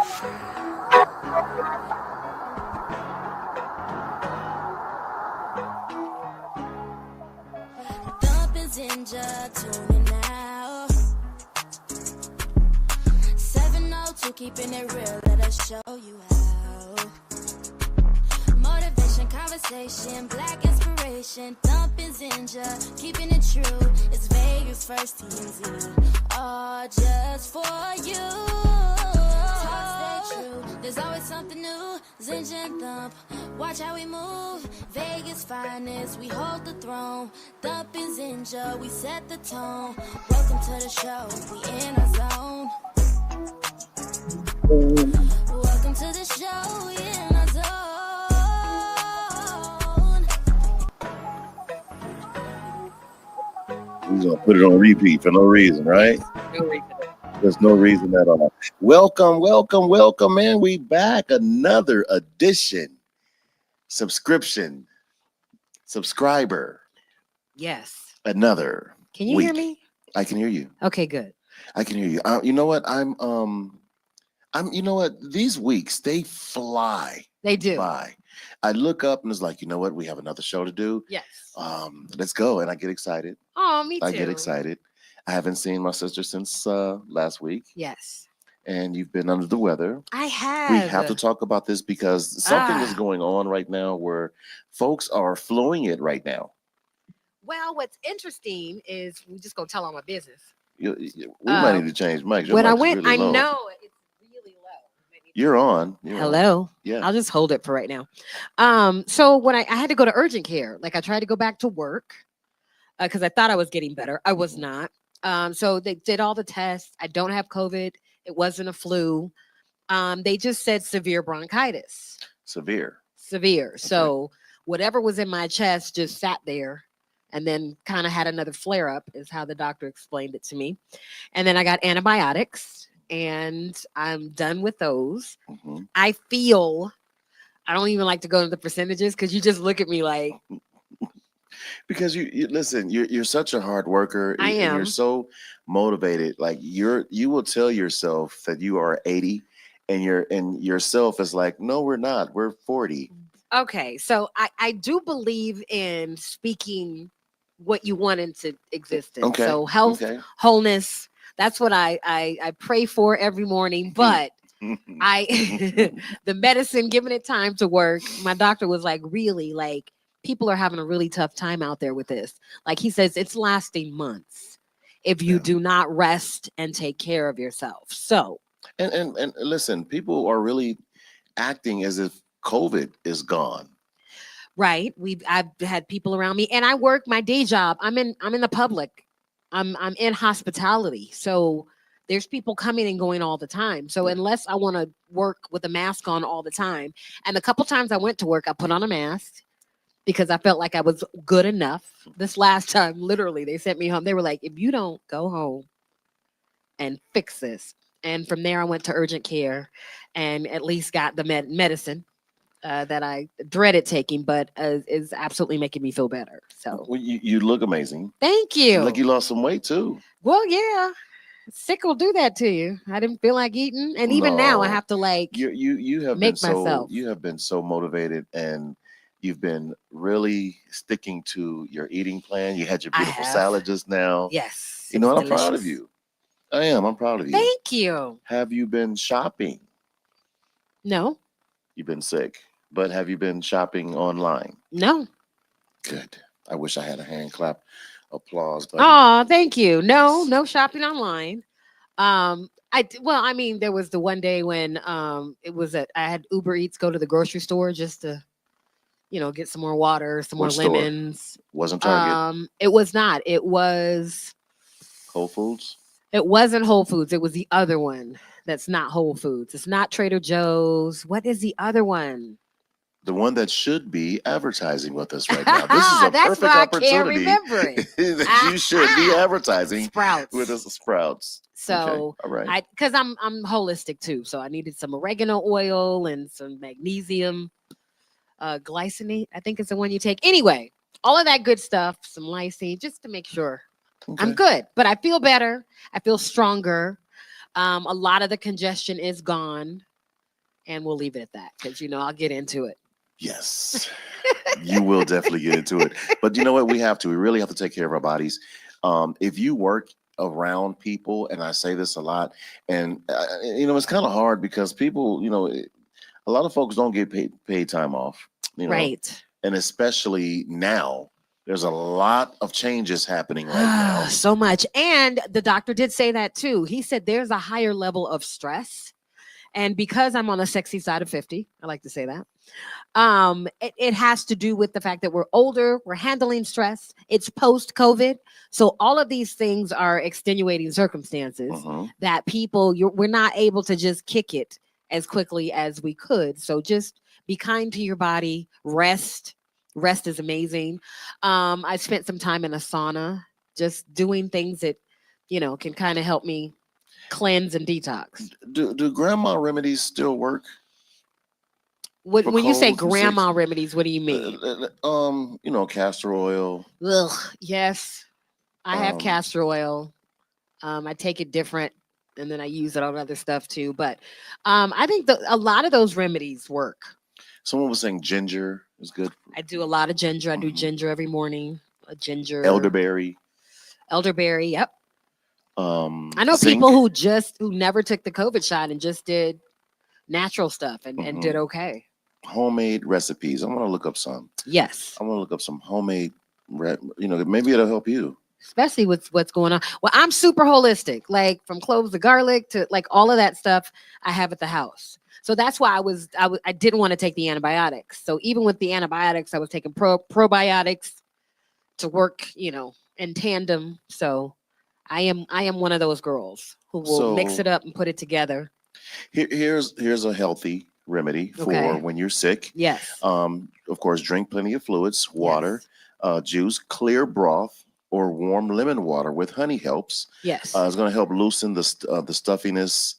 Thump and Zenja, tuning out. 702, keeping it real, let us show you how. Motivation, conversation, black inspiration. Thump and Zenja, keeping it true. It's Vegas first TMZ, all just for you. Talk, stay true, there's always something new. Zenja and Thump, watch how we move. Vegas finest, we hold the throne. Thump and Zenja, we set the tone. Welcome to the show, we in our zone. Welcome to the show, we in our zone. We're gonna put it on repeat for no reason, right? No reason. There's no reason at all. Welcome, welcome, welcome, man. We back. Another edition. Subscription. Subscriber. Yes. Another. Can you hear me? I can hear you. Okay, good. I can hear you. You know what? You know what? These weeks, they fly They do. by. I look up and it's like, you know what? We have another show to do. Yes. Let's go. And I get excited. Oh, me too. I get excited. I haven't seen my sister since last week. Yes. And you've been under the weather. I have. We have to talk about this because something is going on right now where folks are flowing it right now. Well, what's interesting is we just go tell all my business. We might need to change mics. When I went, really I know it's really low. You're on. Hello. Yeah. I'll just hold it for right now. So when I had to go to urgent care, like I tried to go back to work because I thought I was getting better. I was not. So they did all the tests. I don't have COVID. It wasn't a flu. They just said severe bronchitis. Severe. Okay. So whatever was in my chest just sat there and then kind of had another flare up is how the doctor explained it to me. And then I got antibiotics and I'm done with those. Mm-hmm. I don't even like to go into the percentages because you just look at me like. Because you listen, you're such a hard worker. I am. And you're so motivated. Like you will tell yourself that you are 80 and yourself is like, no, we're not. We're 40. Okay. So I do believe in speaking what you want into existence. Okay. So health, wholeness, that's what I pray for every morning. But the medicine, giving it time to work. My doctor was like, really, like, people are having a really tough time out there with this. Like he says, it's lasting months if you do not rest and take care of yourself. So, and listen, people are really acting as if COVID is gone. Right. I've had people around me, and I work my day job. I'm in the public. I'm in hospitality. So there's people coming and going all the time. So unless I want to work with a mask on all the time, and a couple times I went to work, I put on a mask because I felt like I was good enough. This last time, literally, they sent me home. They were like, if you don't go home and fix this. And from there, I went to urgent care and at least got the medicine that I dreaded taking, but is absolutely making me feel better. So you look amazing. Thank you. Like you lost some weight too. Well, yeah. Sick will do that to you. I didn't feel like eating. And even now I have to you have make myself. You have been so motivated and you've been really sticking to your eating plan. You had your beautiful salad just now. Yes. You know, I'm proud of you. I am. I'm proud of you. Thank you. Have you been shopping? No. You've been sick. But have you been shopping online? No. Good. I wish I had a hand clap applause button. Oh, thank you. No shopping online. There was the one day when it was I had Uber Eats go to the grocery store just to get some more water, some more lemons. Wasn't Target? It was not. It was Whole Foods? It wasn't Whole Foods. It was the other one that's not Whole Foods. It's not Trader Joe's. What is the other one? The one that should be advertising with us right now. This is a perfect opportunity. I can't remember it. That you should be advertising Sprouts. with us. Sprouts. So, all right. Because I'm holistic too, so I needed some oregano oil and some magnesium, glycinate. I think it's the one you take. Anyway, all of that good stuff, some lysine, just to make sure I'm good. But I feel better. I feel stronger. A lot of the congestion is gone. And we'll leave it at that because, I'll get into it. Yes, you will definitely get into it. But you know what? We have to. We really have to take care of our bodies. If you work around people, and I say this a lot, and it's kind of hard because people, a lot of folks don't get paid time off. Right. And especially now, there's a lot of changes happening right now. So much. And the doctor did say that too. He said there's a higher level of stress. And because I'm on the sexy side of 50, I like to say that. It has to do with the fact that we're older, we're handling stress, it's post-COVID. So all of these things are extenuating circumstances that we're not able to just kick it as quickly as we could. So just be kind to your body, rest. Rest is amazing. I spent some time in a sauna, just doing things that, can kind of help me cleanse and detox. Do grandma remedies still work? When you say grandma remedies, what do you mean? Castor oil. Ugh, yes, I have castor oil. I take it different, and then I use it on other stuff too. But I think a lot of those remedies work. Someone was saying ginger is good. I do a lot of ginger. I do ginger every morning. A ginger. Elderberry. Yep. I know zinc. people who never took the COVID shot and just did natural stuff and did okay. Homemade recipes. I'm gonna look up some. Yes. I'm gonna look up some homemade. Maybe it'll help you. Especially with what's going on. Well, I'm super holistic, like from cloves to garlic to like all of that stuff I have at the house. So that's why I didn't want to take the antibiotics. So even with the antibiotics, I was taking probiotics to work, in tandem. So I am one of those girls who will mix it up and put it together. Here's a healthy remedy for when you're sick. Yes. Of course, drink plenty of fluids, water, juice, clear broth, or warm lemon water with honey helps. Yes. It's going to help loosen the stuffiness,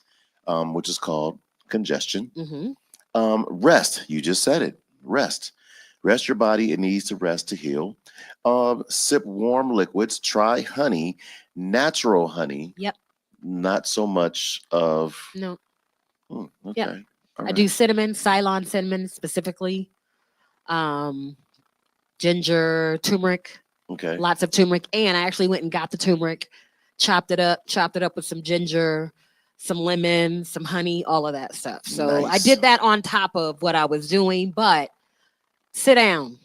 which is called congestion. Rest. You just said it. Rest your body. It needs to rest to heal. Sip warm liquids. Try honey, natural honey. Yep. Not so much of. No. Okay. Yep. I do cinnamon, Ceylon cinnamon specifically. Ginger, turmeric. Okay. Lots of turmeric. And I actually went and got the turmeric, chopped it up with some ginger, some lemon, some honey, all of that stuff. So nice. I did that on top of what I was doing, but sit down,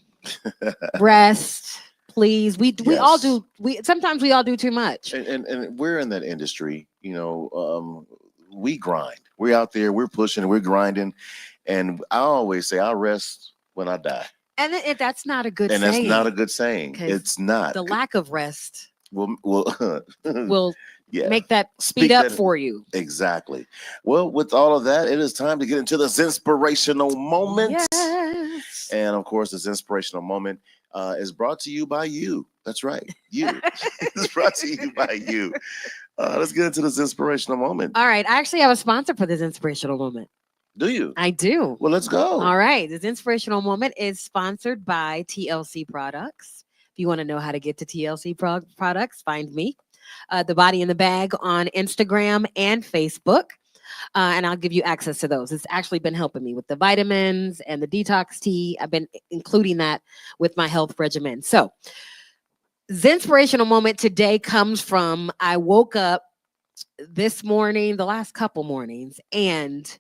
rest, please. We all do. Sometimes we all do too much. And we're in that industry, we grind. We're out there, we're pushing, we're grinding. And I always say, I'll rest when I die. And that's not a good saying. And that's not a good saying. It's not. The lack of rest will make that speed up for you. Exactly. Well, with all of that, it is time to get into this inspirational moment. Yes. And of course, this inspirational moment is brought to you by you. That's right. You. It's brought to you by you. Let's get into this inspirational moment. All right. I actually have a sponsor for this inspirational moment. Do you? I do. Well, let's go. All right. This inspirational moment is sponsored by TLC Products. If you want to know how to get to TLC Products, find me. The Body in the Bag on Instagram and Facebook. And I'll give you access to those. It's actually been helping me with the vitamins and the detox tea. I've been including that with my health regimen. So the inspirational moment today comes from I woke up this morning, the last couple mornings, and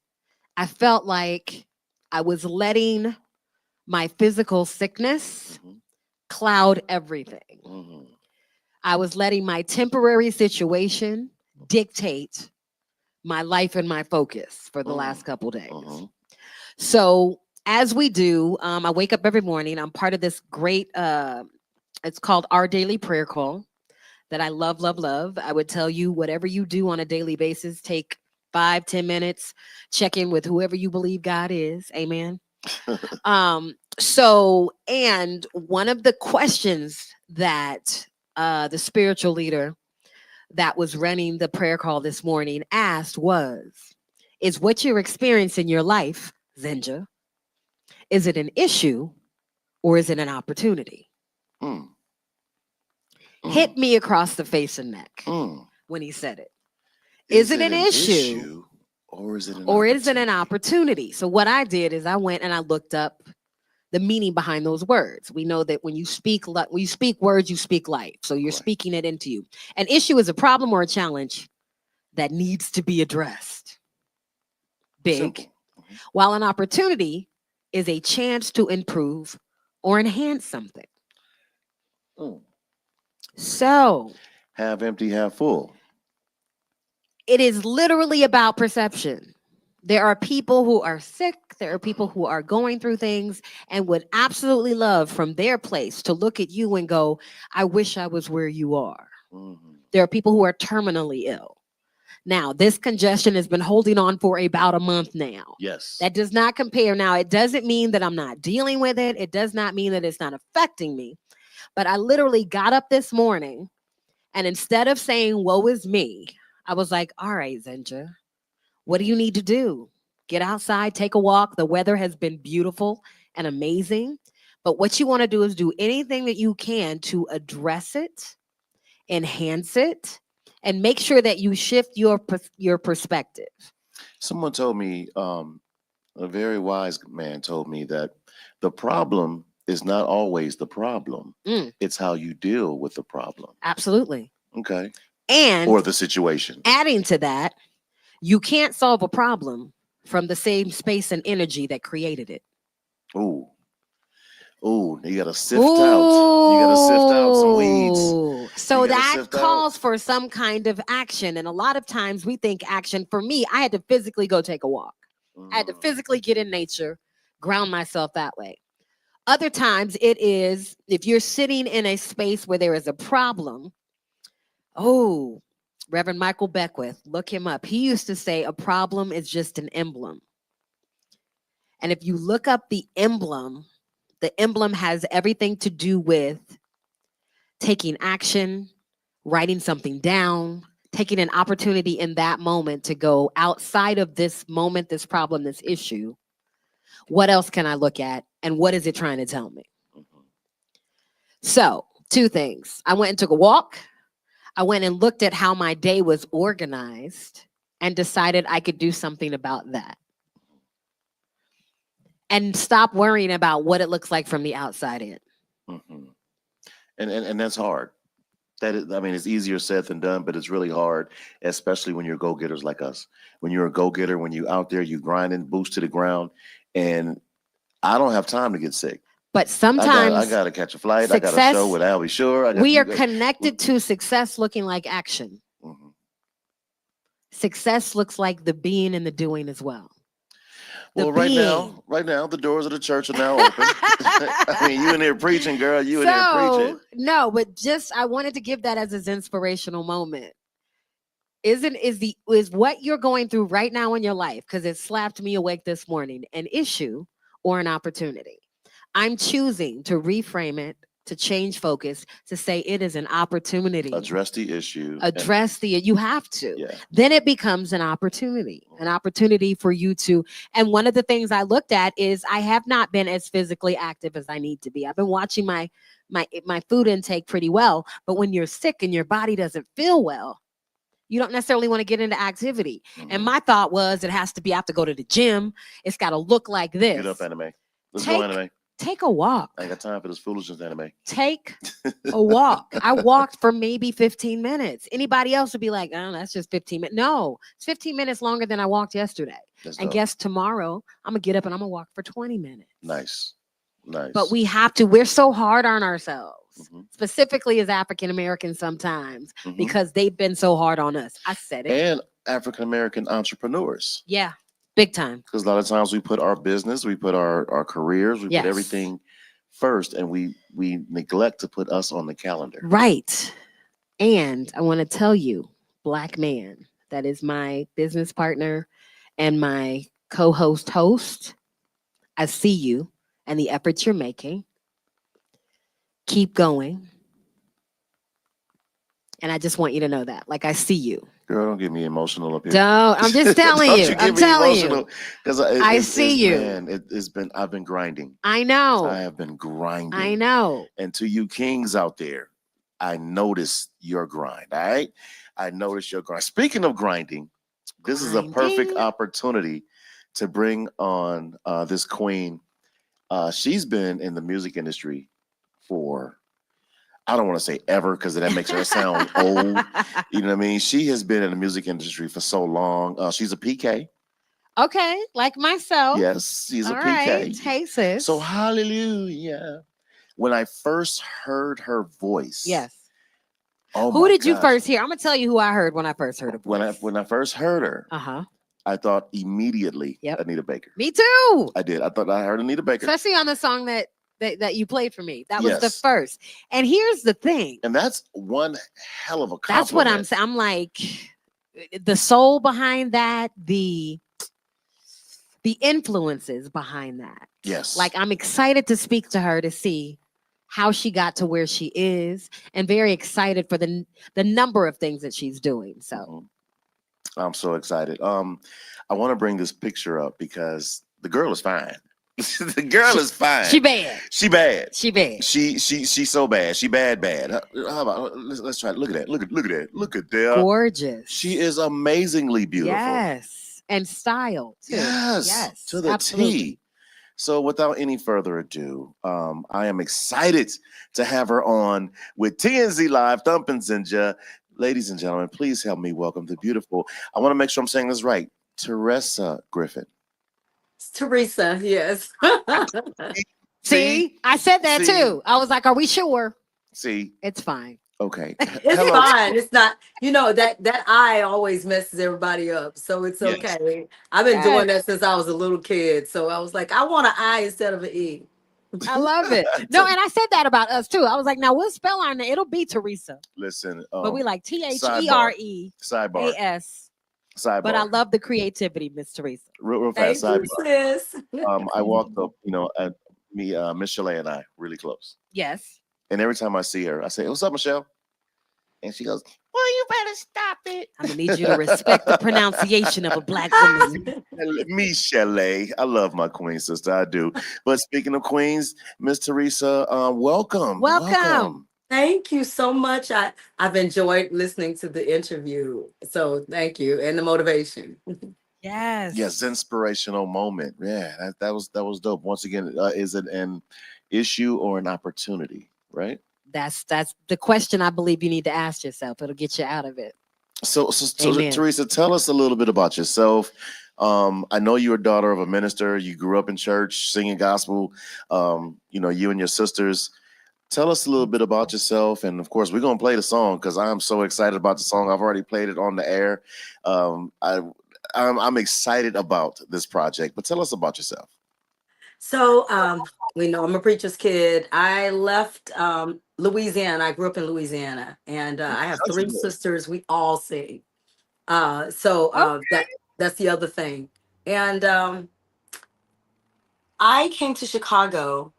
I felt like I was letting my physical sickness cloud everything. I was letting my temporary situation dictate my life and my focus for the last couple days. So as we do, I wake up every morning. I'm part of this great, it's called Our Daily Prayer Call that I love, love, love. I would tell you whatever you do on a daily basis, take 5-10 minutes, check in with whoever you believe God is. Amen. And one of the questions that the spiritual leader that was running the prayer call this morning asked is what you're experiencing in your life, Zenja, is it an issue or is it an opportunity? Hit me across the face and neck when he said it. Is it an issue Or is it an or is it an opportunity? opportunity? So what I did is I went and I looked up the meaning behind those words. We know that when you speak words, you speak life. So you're Right. speaking it into you. An issue is a problem or a challenge that needs to be addressed. Big. Simple. Mhm. While an opportunity is a chance to improve or enhance something. Mm. So Half empty, half full. it is literally about perception. There are people who are sick, there are people who are going through things and would absolutely love from their place to look at you and go, I wish I was where you are. Mhm. There are people who are terminally ill. Now, this congestion has been holding on for about a month now. Yes. That does not compare. Now, it doesn't mean that I'm not dealing with it. It does not mean that it's not affecting me. But I literally got up this morning and instead of saying, woe is me, I was like, all right, Zenja, what do you need to do? Get outside, take a walk. The weather has been beautiful and amazing. But what you want to do is do anything that you can to address it, enhance it, and make sure that you shift your perspective. Someone told me, a very wise man told me that the problem is not always the problem. Mm, It's how you deal with the problem. absolutely. Okay. And Or the situation. adding to that, you can't solve a problem from the same space and energy that created it. Ooh. Ooh, you gotta sift out. You gotta sift out some weeds. Ooh. So You gotta that sift out. calls for some kind of action. And a lot of times we think action. For me, I had to physically go take a walk. I had to Mm. physically get in nature, ground myself that way. Other times it is if you're sitting in a space where there is a problem. Oh, Reverend Michael Beckwith, look him up. He used to say a problem is just an emblem. And if you look up the emblem has everything to do with taking action, writing something down, taking an opportunity in that moment to go outside of this moment, this problem, this issue. What else can I look at? And what is it trying to tell me? Mhm. So, two things. I went and took a walk. I went and looked at how my day was organized and decided I could do something about that. And stop worrying about what it looks like from the outside in. Mhm. And that's hard. That is, I mean, it's easier said than done, but it's really hard, especially when you're go-getters like us. When you're a go-getter, when you out there, you grinding, boots to the ground, and I don't have time to get sick. But I sometimes gotta catch a flight. I got a show success, with Albie Shore. I got we you are got. connected to success looking like action. Mhm. Success looks like the being and the doing as well. The Well, being. right now, the doors of the church are now open. I mean, you in there preaching, girl. You in there preaching. So, no, but just I wanted to give that as an inspirational moment. Is what you're going through right now in your life, because it slapped me awake this morning, an issue or an opportunity? I'm choosing to reframe it, to change focus, to say it is an opportunity. Address the issue. Address you have to. Yeah. Then it becomes an opportunity for you to. And one of the things I looked at is I have not been as physically active as I need to be. I've been watching my food intake pretty well, but when you're sick and your body doesn't feel well, you don't necessarily want to get into activity. Mhm. And my thought was it has to be I have to go to the gym. It's got to look like this. Get up, anime. Let's Take- go, anime. Take a walk. I ain't got time for this foolishness, anime. Take a walk. I walked for maybe 15 minutes. Anybody else would be like, oh, that's just 15 minutes. No, it's 15 minutes longer than I walked yesterday. That's And dope. guess tomorrow, I'm going to get up and I'm going to walk for 20 minutes. Nice. But we're so hard on ourselves, Mhm. specifically as African Americans sometimes, Mhm. because they've been so hard on us. I said it. And African American entrepreneurs. Yeah, big time. Because a lot of times we put our business, we put our careers, we Yes. put everything first, and we neglect to put us on the calendar. Right. And I want to tell you, Black man, that is my business partner and my host. I see you and the efforts you're making. Keep going. And I just want you to know that. Like, I see you. Girl, don't get me emotional up here. Don't. I'm just telling Don't you. get I'm me telling emotional, you. 'cause I see you. Man, it's been, I've been grinding. I know. I have been grinding. I know. And to you kings out there, I notice your grind. All right. I notice your grind. Speaking of grinding, this is a perfect Finding. opportunity to bring on this queen. She's been in the music industry for, I don't want to say ever because that makes her sound old. You know what I mean? She has been in the music industry for so long. She's a PK. Okay, like myself. Yes, she's a All right. PK. Hey, So sis. hallelujah. When I first heard her voice, Yes. oh Who my did you gosh. first hear? I'm gonna tell you who I heard when I first heard a When I voice. when I first heard her, Uh-huh. I thought immediately Yep. Anita Baker. Me too. I did. I thought I heard Anita Baker. Especially on the song that you played for me. That was the Yes. first. And here's the thing. And that's one hell of a That's what I'm compliment. saying. I'm like the soul behind that, the influences behind that. Yes. Like I'm excited to speak to her to see how she got to where she is, and very excited for the number of things that she's doing. So Mhm. I'm so excited. I want to bring this picture up because the girl is fine. The girl she, is fine. she bad. She bad. She bad. She's so bad. She bad. How about let's try it. Look at that. Look at that. Look at that. Gorgeous. She is amazingly beautiful. Yes. And style too. Yes. Yes. To the Absolutely. T. So without any further ado, I am excited to have her on with TNZ Live, Thump and Zenja. Ladies and gentlemen, please help me welcome the beautiful, I want to make sure I'm saying this right, Teresa Griffin. It's Teresa, yes. See? See, I said that See? too. I was like, "Are we sure?" See? It's fine. Okay. It's Hello. fine. It's not, that eye always messes everybody up. So it's Yes. okay. I've been Yes, doing that since I was a little kid. So I was like, I want an I instead of an E. I love it. No, and I said that about us too. I was like, "Now we'll spell our name. It'll be Teresa, Listen, but we like sidebar. THEREAS." Sidebar. But I love the creativity, Miss Teresa. Real fast Thank you, sidebar. sis. I walked up, at me, Miss Chalet and I, really close. Yes. And every time I see her, I say, "What's up, Michelle?" And she goes, "Well, you better stop it." I'm gonna need you to respect the pronunciation of a black woman. Me, Chalet. I love my queen sister. I do. But speaking of queens, Miss Teresa, welcome. Welcome. Thank you so much. I've enjoyed listening to the interview. So thank you. And the motivation. Yes. Yes, inspirational moment. Yeah, that was dope. Once again, is it an issue or an opportunity? Right. That's the question I believe you need to ask yourself. It'll get you out of it. So Amen. Teresa, tell us a little bit about yourself. I know you're a daughter of a minister. You grew up in church singing gospel. You and your sisters. Tell us a little bit about yourself, and of course, we're gonna play the song because I'm so excited about the song. I've already played it on the air. Um, I, I'm excited about this project, but tell us about yourself. So we know I'm a preacher's kid. I left Louisiana. I grew up in Louisiana, and I have Country three boy. sisters. We all sing. So Okay. that's the other thing. And I came to Chicago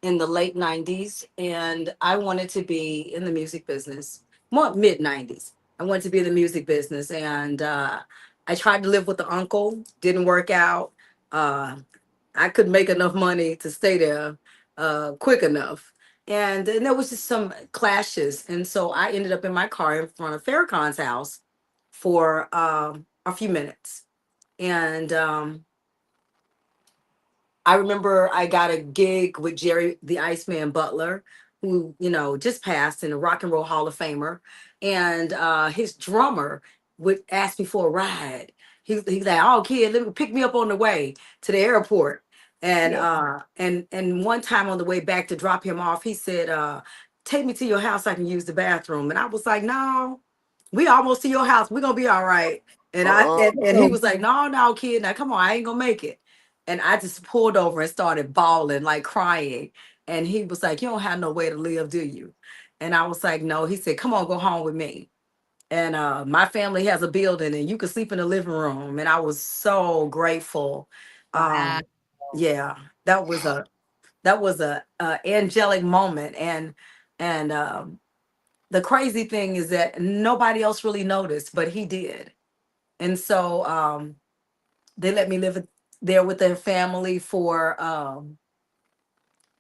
in the late 90s, and I wanted to be in the music business. More mid 90s. I wanted to be in the music business, and I tried to live with the uncle. Didn't work out. Uh, I couldn't make enough money to stay there quick enough. And then there was just some clashes. And so I ended up in my car in front of Farrakhan's house for a few minutes. And I remember I got a gig with Jerry the Iceman Butler, who, just passed, in the Rock and Roll Hall of Famer. And his drummer would ask me for a ride. He's like, "Oh, kid, let me pick me up on the way to the airport." And Yeah. and one time on the way back to drop him off, he said, "Take me to your house so I can use the bathroom." And I was like, "No, we almost to your house. We're gonna be all right." And and he Oh, was like, "No, no, kid, now come on, I ain't gonna make it." And I just pulled over and started bawling, like crying. And he was like, "You don't have no way to live, do you?" And I was like, "No." He said, "Come on, go home with me." And my family has a building, and you could sleep in the living room. And I was so grateful. Wow. Yeah, that was a angelic moment. And the crazy thing is that nobody else really noticed, but he did. And so they let me live there with their family for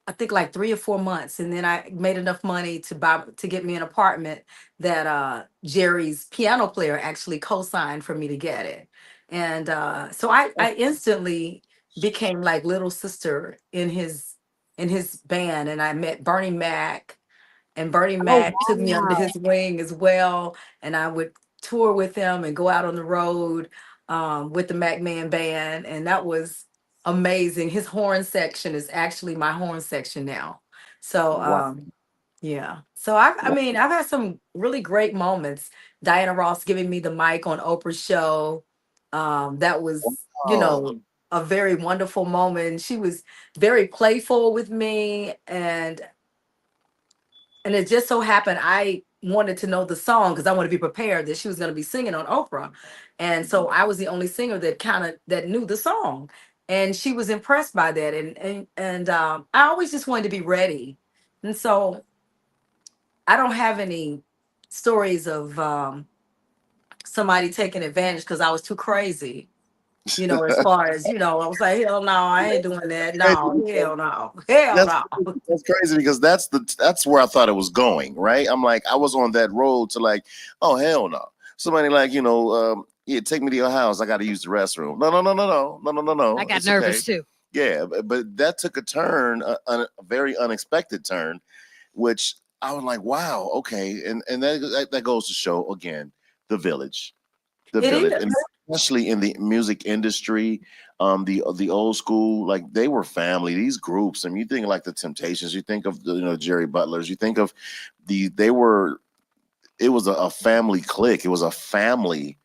I think like 3 or 4 months, and then I made enough money to get me an apartment that Jerry's piano player actually co-signed for me to get it, and so I instantly became like little sister in his band, and I met Bernie Mac, and Bernie Oh Mac took me under wow. his wing as well, and I would tour with him and go out on the road with the Mac Man band, and that was amazing. His horn section is actually my horn section now. So Wow. yeah. So I mean, I've had some really great moments. Diana Ross giving me the mic on Oprah's show. That was, Wow. a very wonderful moment. She was very playful with me, and it just so happened I wanted to know the song because I want to be prepared that she was going to be singing on Oprah. And so I was the only singer that that knew the song. And she was impressed by that. And I always just wanted to be ready. And so I don't have any stories of somebody taking advantage because I was too crazy. As far as, I was like, hell no, I ain't doing that. No, hell no. Hell That's no. that's crazy because that's where I thought it was going, right? I'm like, I was on that road to like, oh hell no. Somebody like, yeah, take me to your house. I got to use the restroom. No, no, no, no, no, no, no, no, I no. got It's okay. nervous too. Yeah, but that took a turn, a very unexpected turn, which I was like, wow, okay, and that goes to show again the village, It and is. especially in the music industry, the old school, like they were family. These groups, I mean, you think like the Temptations, you think of the Jerry Butlers, you think of they were. It was a family clique. It was a family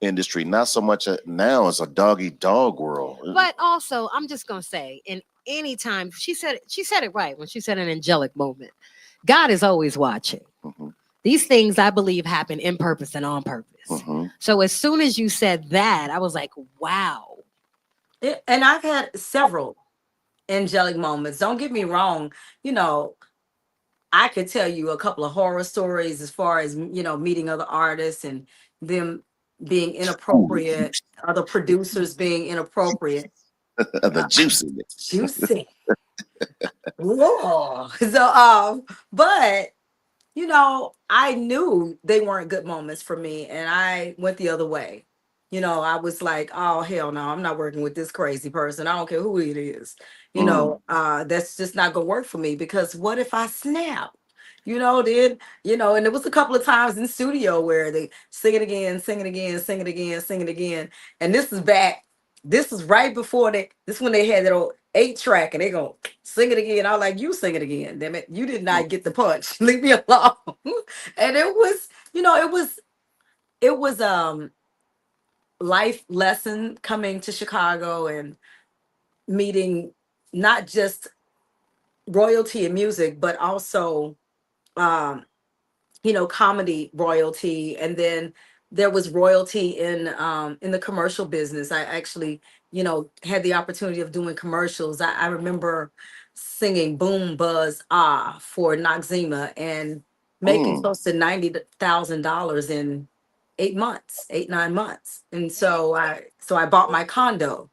industry, not so much now. It's a dog eat dog world. But also, I'm just gonna say, in any time she said it right when she said an angelic moment. God is always watching. Hmm. These things I believe happen in purpose and on purpose. Hmm. So as soon as you said that, I was like, wow. And I've had several angelic moments. Don't get me wrong. You know, I could tell you a couple of horror stories as far as, meeting other artists and them being Ooh, inappropriate, other producers being inappropriate. the Uh, juiciness. Juicy. Whoa. So, but I knew they weren't good moments for me, and I went the other way. I was like, oh hell no, I'm not working with this crazy person. I don't care who it is. Mm, That's just not gonna work for me because what if I snap? And there was a couple of times in studio where they sing it again, sing it again, sing it again, sing it again. And this is right before this when they had that old 8 track and they go sing it again. I was like, you sing it again. Damn it. You did mm, not get the punch. Leave me alone. And it was life lesson coming to Chicago and meeting not just royalty in music, but also um comedy royalty, and then there was royalty in the commercial business. I actually, had the opportunity of doing commercials. I remember singing Boom Buzz Ah for Noxzema and making mm, close to $90,000 in 8 months, 8, 9 months. And so I bought my condo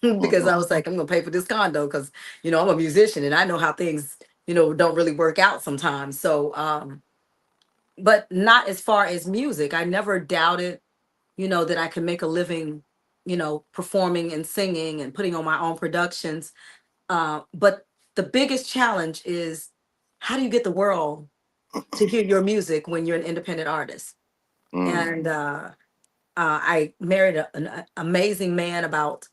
because mhm, I was like, I'm gonna pay for this condo because I'm a musician and I know how things don't really work out sometimes. So but not as far as music. I never doubted, that I could make a living, performing and singing and putting on my own productions. But the biggest challenge is how do you get the world to hear your music when you're an independent artist? mm. And I married an amazing man about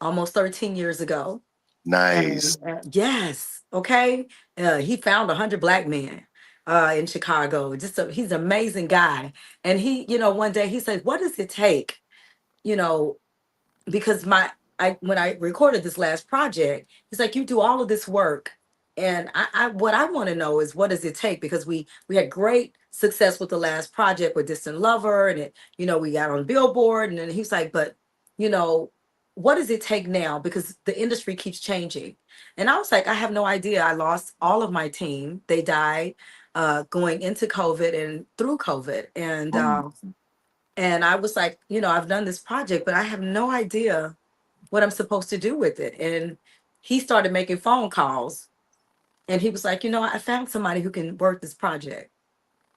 almost 13 years ago. Nice. And yes, okay. He found 100 black men in Chicago. He's an amazing guy. And one day he said, "What does it take?" You know, because when I recorded this last project, he's like, "You do all of this work, and I what I want to know is what does it take?" Because we had great success with the last project with Distant Lover, and we got on Billboard, and then he's like, "But you know, what does it take now? Because the industry keeps changing." And I was like, "I have no idea. I lost all of my team. They died going into COVID and through COVID, Mm, and I was like, I've done this project, but I have no idea what I'm supposed to do with it." And he started making phone calls And he was like, I found somebody who can work this project.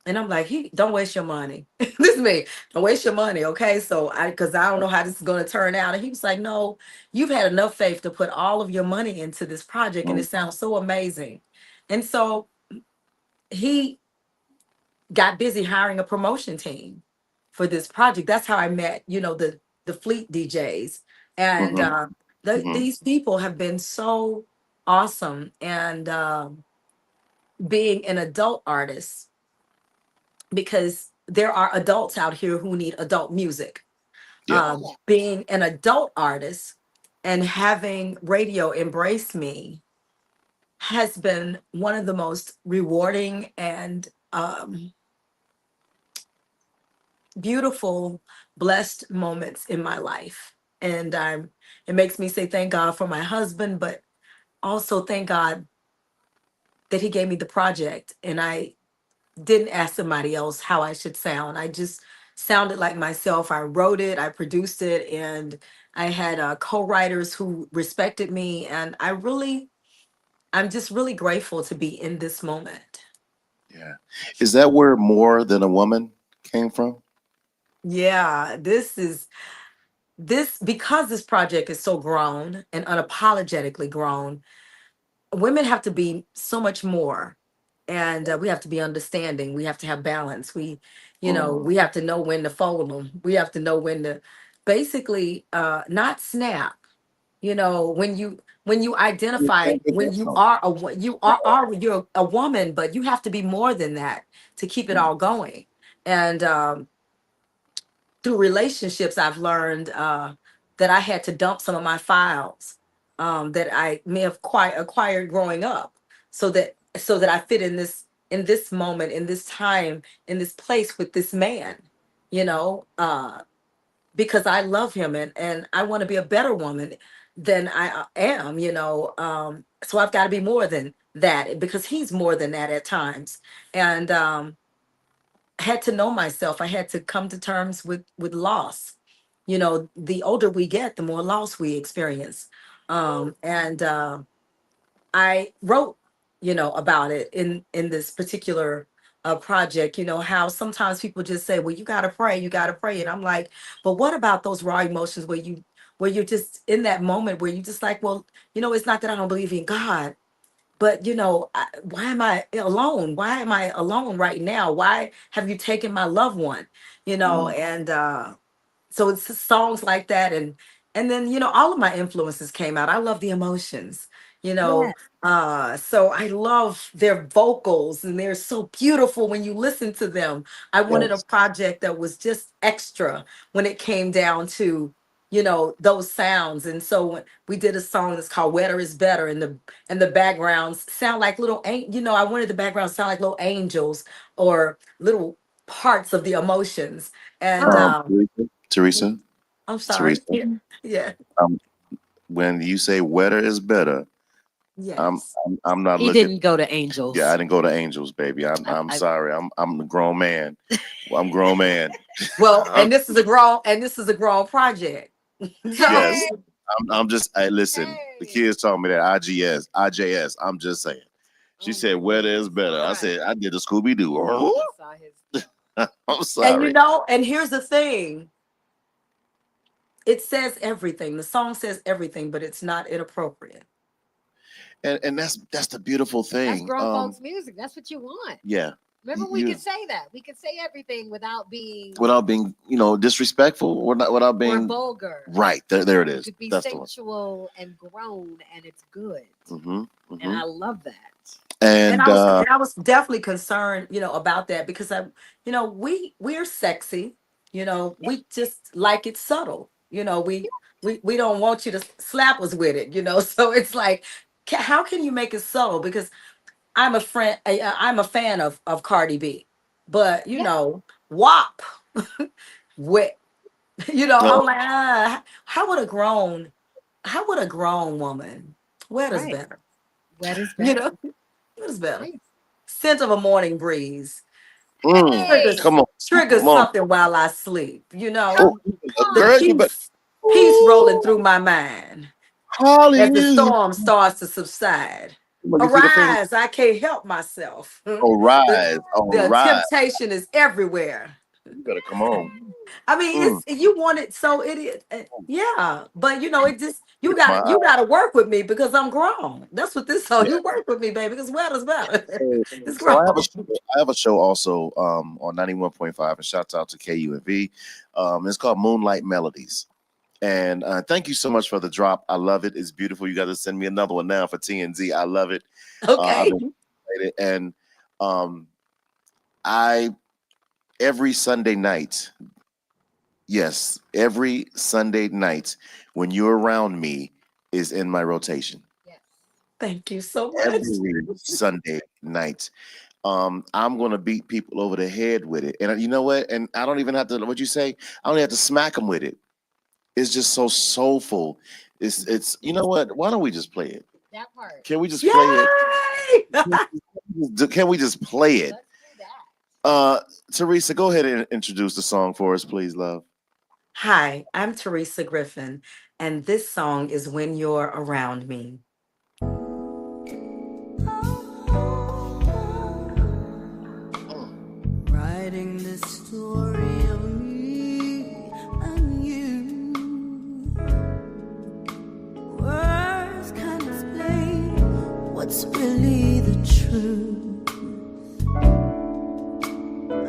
And I'm like, he don't waste your money. This is me. Don't waste your money, okay? So because I don't know how this is going to turn out. And he was like, no, you've had enough faith to put all of your money into this project, and Mm, it sounds so amazing. And so he got busy hiring a promotion team for this project. That's how I met, the Fleet DJs. And mhm, mhm. these people have been so awesome. And being an adult artist, because there are adults out here who need adult music. Yeah. Being an adult artist and having radio embrace me has been one of the most rewarding and beautiful, blessed moments in my life. And it makes me say thank God for my husband, but also thank God that he gave me the project. And I didn't ask somebody else how I should sound. I just sounded like myself. I wrote it, I produced it, and I had co-writers who respected me. And I'm just really grateful to be in this moment. Yeah. Is that where more than a woman came from? Yeah, this because this project is so grown and unapologetically grown. Women have to be so much more, and we have to be understanding. We have to have balance. Mm. We have to know when to fold them. We have to know when to basically not snap. When you identify, when you are you're a woman, but you have to be more than that to keep it all going. And through relationships, I've learned that I had to dump some of my files that I may have quite acquired growing up, so that I fit in this moment, in this time, in this place with this man, because I love him, and I want to be a better woman than I am. So I've got to be more than that because he's more than that at times. And had to know myself. I had to come to terms with loss. The older we get, the more loss we experience. And I wrote, about it in this particular project. How sometimes people just say, "Well, you gotta pray," and I'm like, "But what about those raw emotions where you're just in that moment where you just like, well, it's not that I don't believe in God." But why am I alone? Why am I alone right now? Why have you taken my loved one? Mm. And so it's songs like that. And then all of my influences came out. I love the emotions. you know Yes. so I love their vocals, and they're so beautiful when you listen to them. I wanted a Yes. project that was just extra when it came down to those sounds. And so when we did a song that's called Wetter is Better, and the backgrounds sound like I wanted the background to sound like little angels, or little parts of the emotions. And Teresa, Teresa, I'm sorry. Teresa. Yeah. Yeah. Um, when you say wetter is better, I'm Yes. I'm not He looking. didn't go to Yeah, I Angels. didn't go to Angels, baby. I'm I sorry. I'm a grown man. Well, I'm a grown man. Well, I'm, and this is a grown project. So yes, I'm just. I listen. The kids told me that IJS. I'm just saying. She said wetter is better. I said I did the Scooby Doo. I'm and sorry. and here's the thing. It says everything. The song says everything, but it's not inappropriate. And that's the beautiful That's thing. grown folks music. That's what you want. Yeah. Remember, we You could say that. We could say everything without being without being disrespectful or not without or being vulgar. right there it You is. could be That's the one. sensual and grown, and it's good. Hmm. And Hmm. I love that. And And I was definitely concerned, about that, because we're sexy, Yeah. we just like it subtle, we don't want you to slap us with it, so it's like, how can you make it subtle? Because I'm a fan of Cardi B, but Yeah. WAP with, oh, I'm like, how would a grown woman, where does Right. better, Wet is you better. know, what is better? Right. Scent of a morning breeze Hey, triggers come on, triggers come on. something while I sleep. come Oh, The on. girl, you better. peace rolling Ooh, through my mind as the hallelujah. storm starts to subside. Look, you see the finger? Arise, I can't help myself. Oh, the, rise. All the right. temptation is everywhere. You better come on. I mean, Mm, it's you want it, so it is. Yeah, but it just get my you eye. got to work with me because I'm grown. That's what this song. You work with me, baby, because well is better. So It's so I have a grown. show, I have a show also on 91.5, and shouts out to KUNV. It's called Moonlight Melodies. And thank you so much for the drop. I love it. It's beautiful. You got to send me another one now for TNZ. I love it. I've Okay. been and um I every Sunday night, yes, every Sunday night when you're around me is in my rotation. Yes. Thank you so much. Every Sunday night. I'm gonna beat people over the head with it. And you know what? And I don't even have to what you say, I don't have to smack them with it. It's just so soulful. It's you know what? Why don't we just play it? That part. Can we just play it? Yay! Can we just play it? Let's do that. Teresa, go ahead and introduce the song for us, please, love. Hi, I'm Teresa Griffin, and this song is When You're Around Me. Writing this story of me and you. Words can't explain what's really the truth.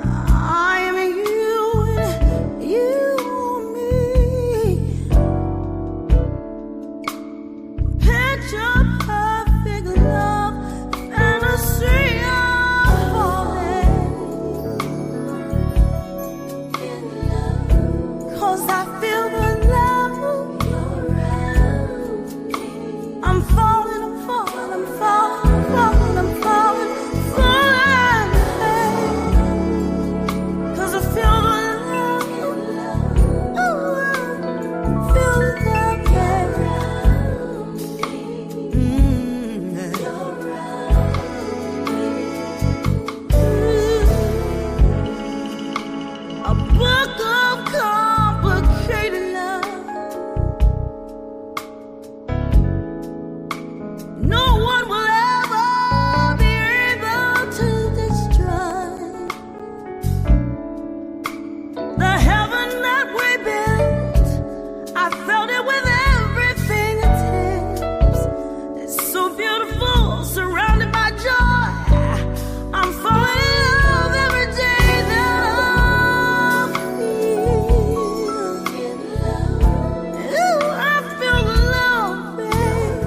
I'm you and you me. Picture perfect love, fantasy of falling in love. 'Cause I feel the love around me. I'm falling, I'm falling, I'm falling, I'm falling, I'm falling, falling. 'Cause I feel the love, feel the love around me. A book of complicated love. No one will ever be able to destroy the heaven that we built. I felt it with every fingertips. It's so beautiful, surrounded by joy. I'm falling in love every day that I feel. Ooh, I feel the love, babe.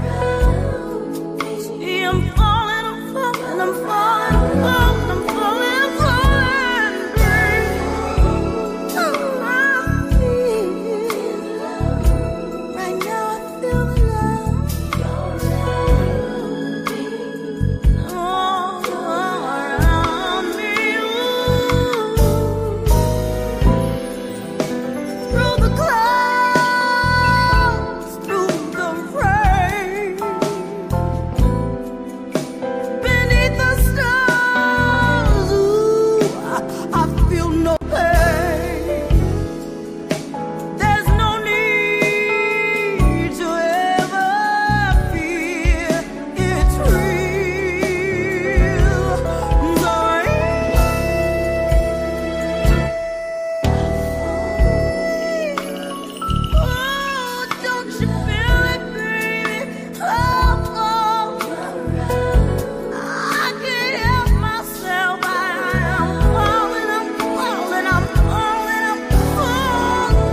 See, I'm falling, I'm falling, I'm falling, I'm falling, I'm falling, I'm falling, babe. Ooh, I feel. Right now I feel the love. All around me. Through the clouds, through the rain, beneath the stars, ooh, I feel no pain. There's no need to ever fear. It's real. Oh, don't you feel it, baby? Oh, I can't help myself. I'm falling, I'm falling, I'm falling, I'm falling.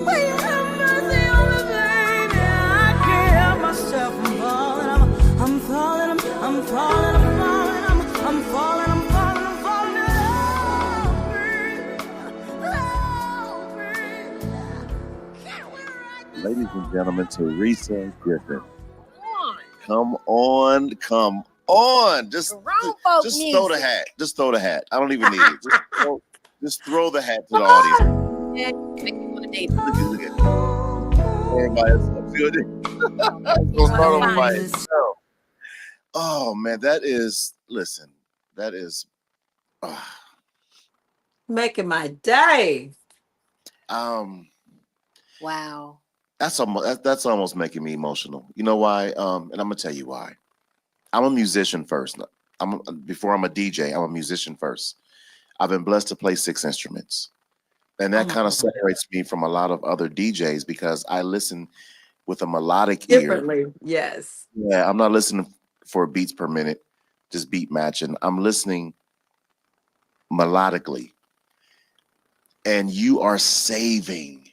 Will you have mercy on me, baby? I can't help myself. I'm falling, I'm falling, I'm falling, I'm falling, I'm falling, I'm falling, I'm falling in love, baby. Can't we write this Ladies and gentlemen, Teresa Griffin. Come on. Come on, come on. Grown folk Just throw the music. hat. Just throw the hat. I don't even need it. Just throw the hat to the audience. Yeah, make me wanna date. Look at everybody else. Feel it? It's gonna start over by itself. Oh man, that is listen. That is Making my day. um Wow. That's almost making me emotional. You know why? And I'm gonna tell you why. I'm a musician first. Before I'm a DJ, I'm a musician first. I've been blessed to play 6 instruments, and Oh that my kind of God. separates me from a lot of other DJs because I listen with a melodic ear. Differently, yes. Yeah, I'm not listening for beats per minute, just beat matching. I'm listening melodically, and you are saving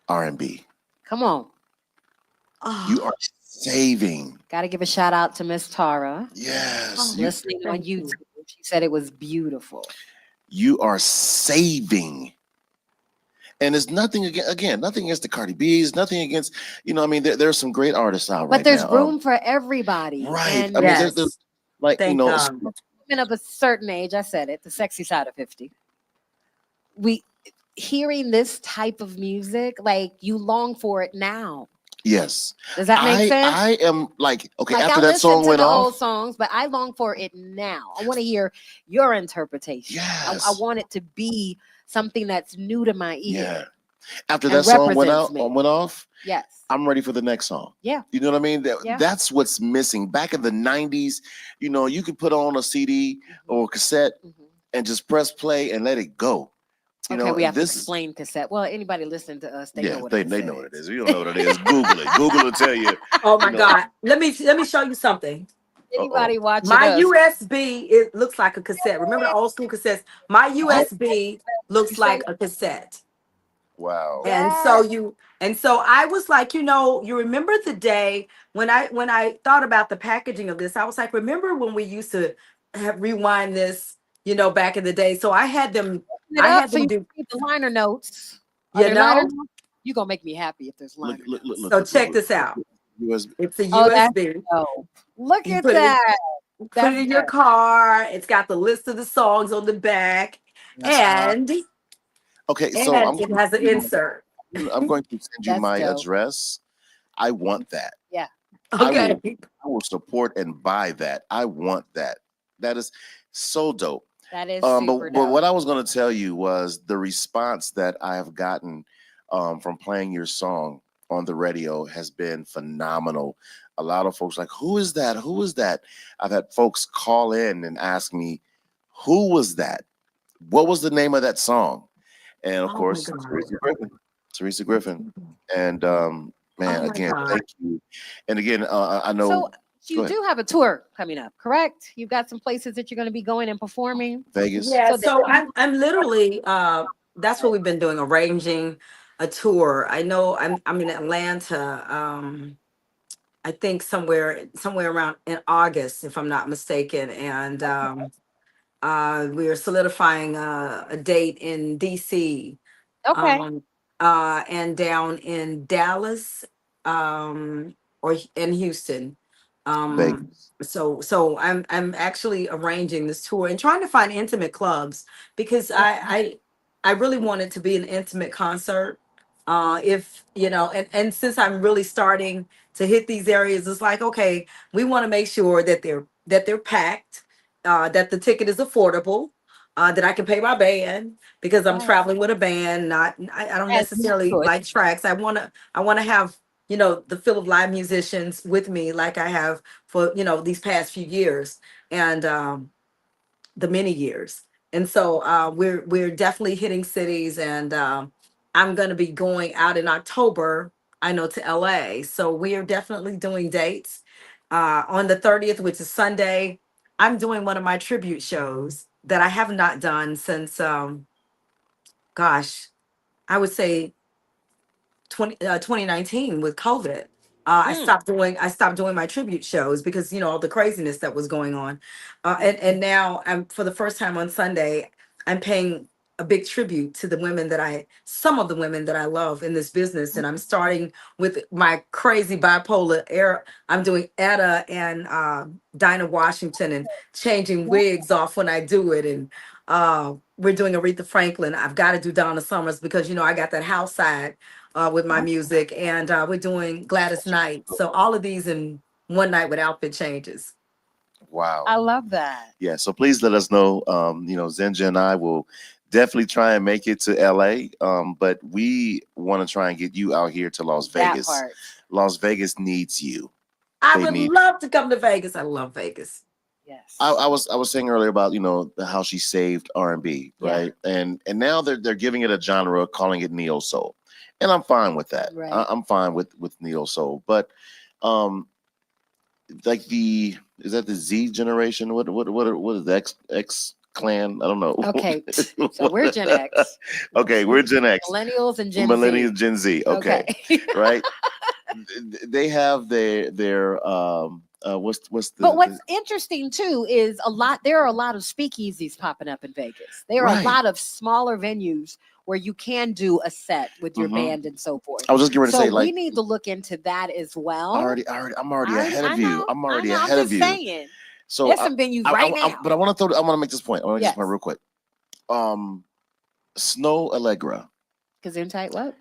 R&B. Come on. You Oh, are saving. Got to give a shout out to Miss Tara Yes, oh, listening on thank YouTube. you. She said it was beautiful. you are saving. And it's nothing again, nothing against the Cardi B's, nothing against, I mean, there's some great artists out But right there's now. room for everybody. Right. I And mean, there's Yes. like, Thank God. women of a certain age, I said it, the sexy side of 50. We hearing this type of music, like you long for it now. yes. Does that make sense? I am like, okay, Like after I that listen song to went the old off, songs, but I long for it now. I want to hear your interpretation. I yes. want it to be something that's new to my Yeah. ear After that and song represents me. went off, Yes. I'm ready for the next song. Yeah. You know what I mean? Yeah. That's what's missing. Back in the 90s, you could put on a CD or a cassette Mhm. and just press play and let it go. Okay, we have to This is, explain cassette. Well, anybody listening to us, they know yeah, what a they cassette know what it is. is. If you don't know what it is, Google it. Google will tell you, Oh you my know, God. Let me show you something. uh-oh. Anybody watching My us? USB, it looks like a cassette. Remember the old school cassettes? My Oh, USB you looks say like a cassette. Wow. And yes. so I was like, you remember the day when I thought about the packaging of this, I was like, remember when we used to rewind this, back in the day. So Open it I up had so them you do, can read the liner notes. Are you there liner know. notes? You're gonna make me happy if there's Look, liner look, look, notes. look, So look, look, check look, this out. look. USB. It's a Oh, that's USB. dope. Look You at put it that. put That's it in your dope. car. It's got the list of the songs on the back, That's hot. and Okay, so and it has an insert. I'm going to send you That's my dope. address. I want that. Yeah. I Okay. will I will support and buy that. I want that. That is so dope. That is super But dope. what I was going to tell you was the response that I have gotten from playing your song on the radio has been phenomenal. A lot of folks like, who is that? Who is that? I've had folks call in and ask me, who was that? What was the name of that song? And of Oh my course, God. Teresa Griffin. And Oh man, my again, God. thank you. And again, I So know. Go you ahead. do have a tour coming up, correct? You've got some places that you're going to be going and performing. Vegas. Yeah, So that so I'm literally that's what we've been doing, arranging a tour. I know I'm in Atlanta, I think somewhere around in August, if I'm not mistaken. And we are solidifying a date in DC, okay. um, and down in Dallas, or in Houston. Um, Vegas. so I'm actually arranging this tour and trying to find intimate clubs because I really want it to be an intimate concert. If and since I'm really starting to hit these areas, it's like, okay, we want to make sure that they're packed, that the ticket is affordable, that I can pay my band because I'm Right. traveling with a band. I don't As you necessarily should. like tracks. I wanna have the feel of live musicians with me, like I have for these past few years, and the many years. And so we're definitely hitting cities, and I'm going to be going out in October, I know, to LA. So we are definitely doing dates. On the 30th, which is Sunday, I'm doing one of my tribute shows that I have not done since, gosh, I would say 2019 with COVID. Mm. I stopped doing my tribute shows because all the craziness that was going on, and now I'm, for the first time on Sunday, I'm paying a big tribute to some of the women that I love in this business, and I'm starting with my crazy bipolar era. I'm doing Etta and Dinah Washington, and changing wigs off when I do it, and we're doing Aretha Franklin. I've got to do Donna Summers because I got that house side with my music, and we're doing Gladys Knight. So all of these in one night with outfit changes. Wow. I love that. Yeah. So please let us know. Zenja and I will definitely try and make it to LA. But we want to try and get you out here to Las That Vegas. part. Las Vegas needs you. I They would need. love to come to Vegas. I love Vegas. Yes. I was saying earlier about how she saved R&B, Yeah. right? And now they're giving it a genre, calling it neo soul, and I'm fine with that. Right. I'm fine with neo soul, but um, like the is that the Z generation? What is the X clan? I don't know. Okay. So we're Gen X. Okay, we're Gen X, Millennials and Gen millennials, Z. Gen Z. Okay, Okay. right? They have their what's But what's interesting too is there are a lot of speakeasies popping up in Vegas. There are a Right. lot of smaller venues where you can do a set with your Mhm. band and so forth. I was just getting ready to So say, we like, need to look into that as well. I'm already ahead of you. I'm I already know. I'm ahead of just you. saying. So There's some venues right now. but I want to make this point. I want to make this point Yes. real quick. Snow Allegra. Gesundheit, what?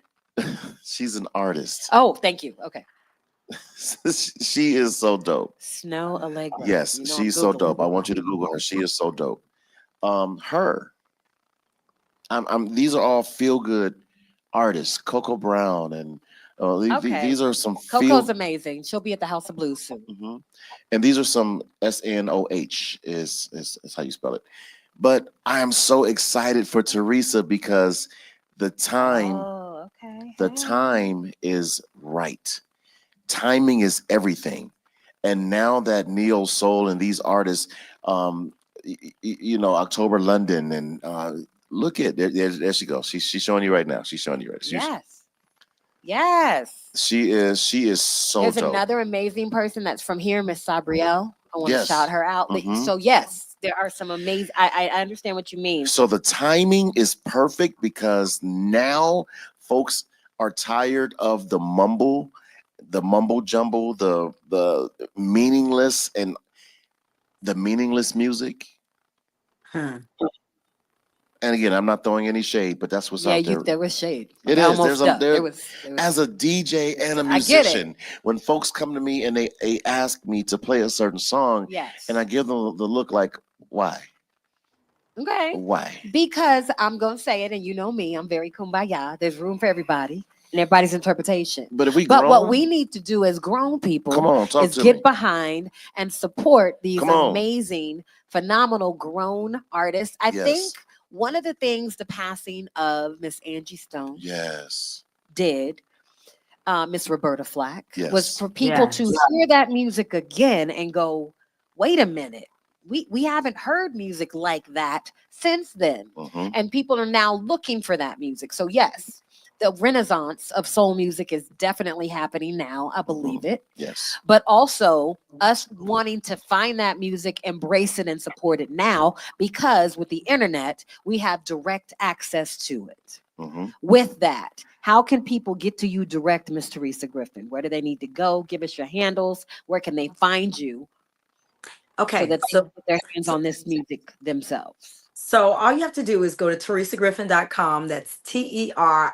She's an artist. Oh, thank you. Okay. She is so dope. Snow Allegra. Yes, I'm she's so Googling. dope. I want you to Google her. She is so dope. Her. These are all feel good artists. Coco Brown and Okay. these are some Coco's amazing. She'll be at the House of Blues soon. Mhm. And these are some SNOH is how you spell it. But I am so excited for Teresa because the time Oh, okay. the time is right. Timing is everything. And now that neo soul and these artists, October London and look at there she goes. She's showing you right now. She's showing you right. Yes. Yes. She is so There's dope. another amazing person that's from here, Miss Sabrielle. I want to Yes. shout her out. Mhm. So yes, there are some amazing. I understand what you mean. So the timing is perfect because now folks are tired of the mumble jumble, the meaningless and the meaningless music. Huh. And again, I'm not throwing any shade, but that's what's Yeah, out there. there was shade. It I is. almost There's stuck. there, There was as a DJ and a I get it. musician, when folks come to me and they ask me to play a certain song, yes. and I give them the look like, why? Okay. Why? Because I'm gonna say it, and you know me, I'm very kumbaya. There's room for everybody and everybody's interpretation. But if we But what grown, we need to do as grown people come on, talk is to get me. behind and support these Come on. amazing, phenomenal grown artists. I Yes. think one of the things the passing of Miss Angie Stone Yes. did, Miss Roberta Flack, Yes. was for people to Yes. hear that music again and go, wait a minute. We haven't heard music like that since then. Mhm. And people are now looking for that music. So yes, the renaissance of soul music is definitely happening now. I believe it. Yes. But also us wanting to find that music, embrace it, and support it now, because with the internet, we have direct access to it. Mhm. With that, how can people get to you direct, Miss Teresa Griffin? Where do they need to go? Give us your handles. Where can they find you so Okay. that they can put their hands on this music themselves? So all you have to do is go to teresagriffin.com. That's TERISA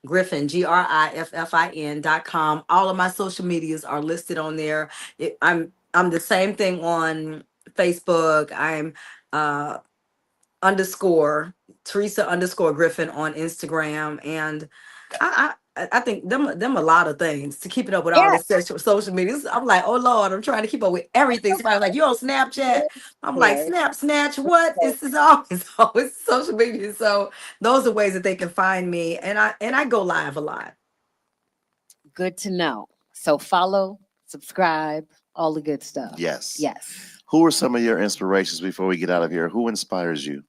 Griffin, GRIFFIN.com. All of my social medias are listed on there. I'm the same thing on Facebook. I'm uh underscore Teresa underscore Griffin on Instagram, and I think them a lot of things to keep it up with all this social media. I'm like, oh Lord, I'm trying to keep up with everything. Somebody's like, you on Snapchat? I'm like, Yes. Snap, Snatch, what? This is always always social media. So those are ways that they can find me, and I go live a lot. Good to know. So follow, subscribe, all the good stuff. Yes. Yes. Who are some of your inspirations before we get out of here? Who inspires you?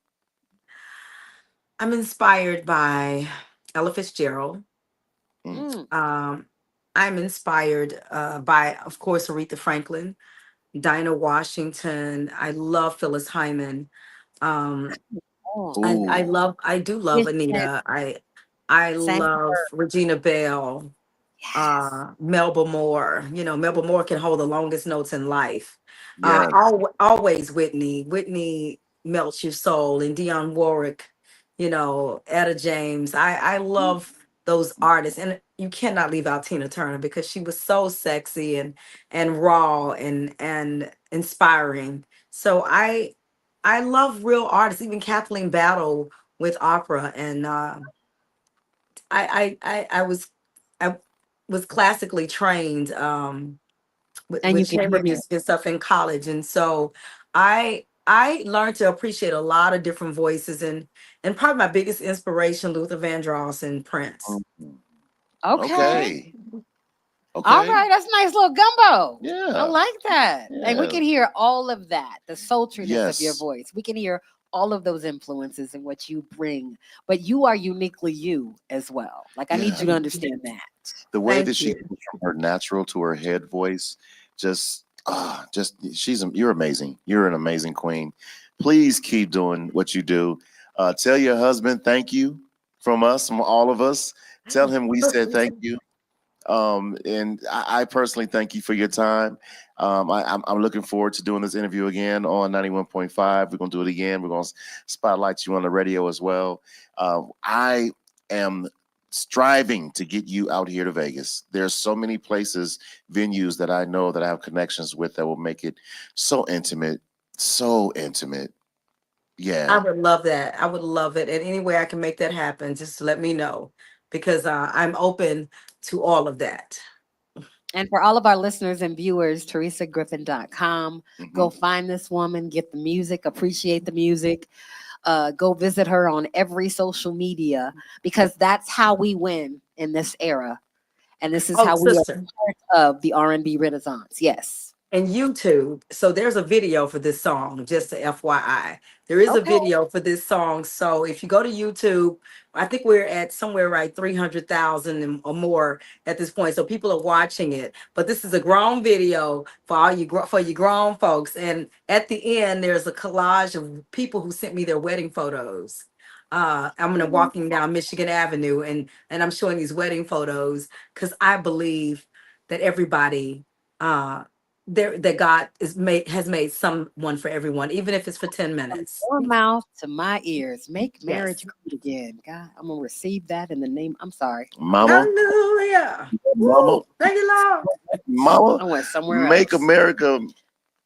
I'm inspired by Ella Fitzgerald. Mm. I'm inspired by, of course, Aretha Franklin, Dinah Washington. I love Phyllis Hyman. Um, Oh, I do love yes, Anita. I same. love Regina Bell, Yes. Melba Moore. You know, Melba Moore can hold the longest notes in life. Yes. Always Whitney. Whitney melts your soul, and Dionne Warwick. You know, Etta James. I love those artists, and you cannot leave out Tina Turner because she was so sexy and raw and inspiring. So I love real artists, even Kathleen Battle with opera, and I I was classically trained And you with can chamber hear it. music and stuff in college, and so I learned to appreciate a lot of different voices, and probably my biggest inspiration, Luther Vandross and Prince. Mhm. Okay. Okay. All Okay. right. That's a nice little gumbo. I Yeah. like that. And we Yeah. can hear all of that, the sultriness of your Yes. voice. We can hear all of those influences and what you bring. But you are uniquely you as well. Like, I need Yeah. you to understand that. The way that Thank she you. goes from her natural to her head voice, just you're amazing. You're an amazing queen. Please keep doing what you do. Tell your husband thank you from us, from all of us. Tell him we said thank you. And I personally thank you for your time. I'm looking forward to doing this interview again on 91.5. We're gonna do it again. We're gonna spotlight you on the radio as well. I am striving to get you out here to Vegas. There's so many places, venues that I know that I have connections with that will make it so intimate, so intimate. I Yeah. would love that. I would love it. And any way I can make that happen, just let me know, because I'm open to all of that. And for all of our listeners and viewers, teresagriffin.com. Hmm. Go find this woman, get the music, appreciate the music. Go visit her on every social media because that's how we win in this era. And this is Oh, how we are sister. part of the R&B Renaissance. Yes. And YouTube. So there's a video for this song, just to FYI. There is a Okay. video for this song. So if you go to YouTube, I think we're at somewhere right 300,000 or more at this point. So people are watching it. But this is a grown video for all you for you grown folks. And at the end, there's a collage of people who sent me their wedding photos. I'm gonna walking down Michigan Avenue, and I'm showing these wedding photos because I believe that everybody uh there that God is made has made someone for everyone, even if it's for 10 From minutes. your mouth to my ears, make marriage Yes. great again. God, I'm going to receive that in the name. I'm sorry. Mama, Hallelujah. mama, Woo! Thank you, Lord. mama, I went somewhere make else. America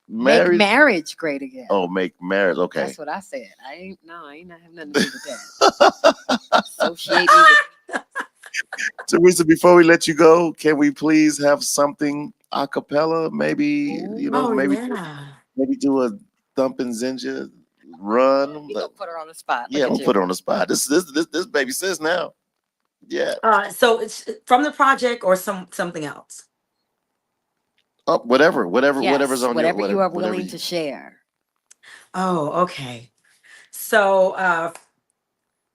Make marriage. marriage great again. Oh, make marriage. Okay. That's what I said. I ain't not have nothing to do with that. Associate me with Teresa, before we let you go, can we please have something a cappella? Maybe, Oh maybe yeah. do a Thump and Zenja run. you gonna put her on the spot. Yeah, Look I'm at gonna put you. her on the spot. This baby says now. Yeah. So it's from the project or something else. Oh, whatever's Yes, on your whatever you are whatever willing you. to share. Oh, okay. So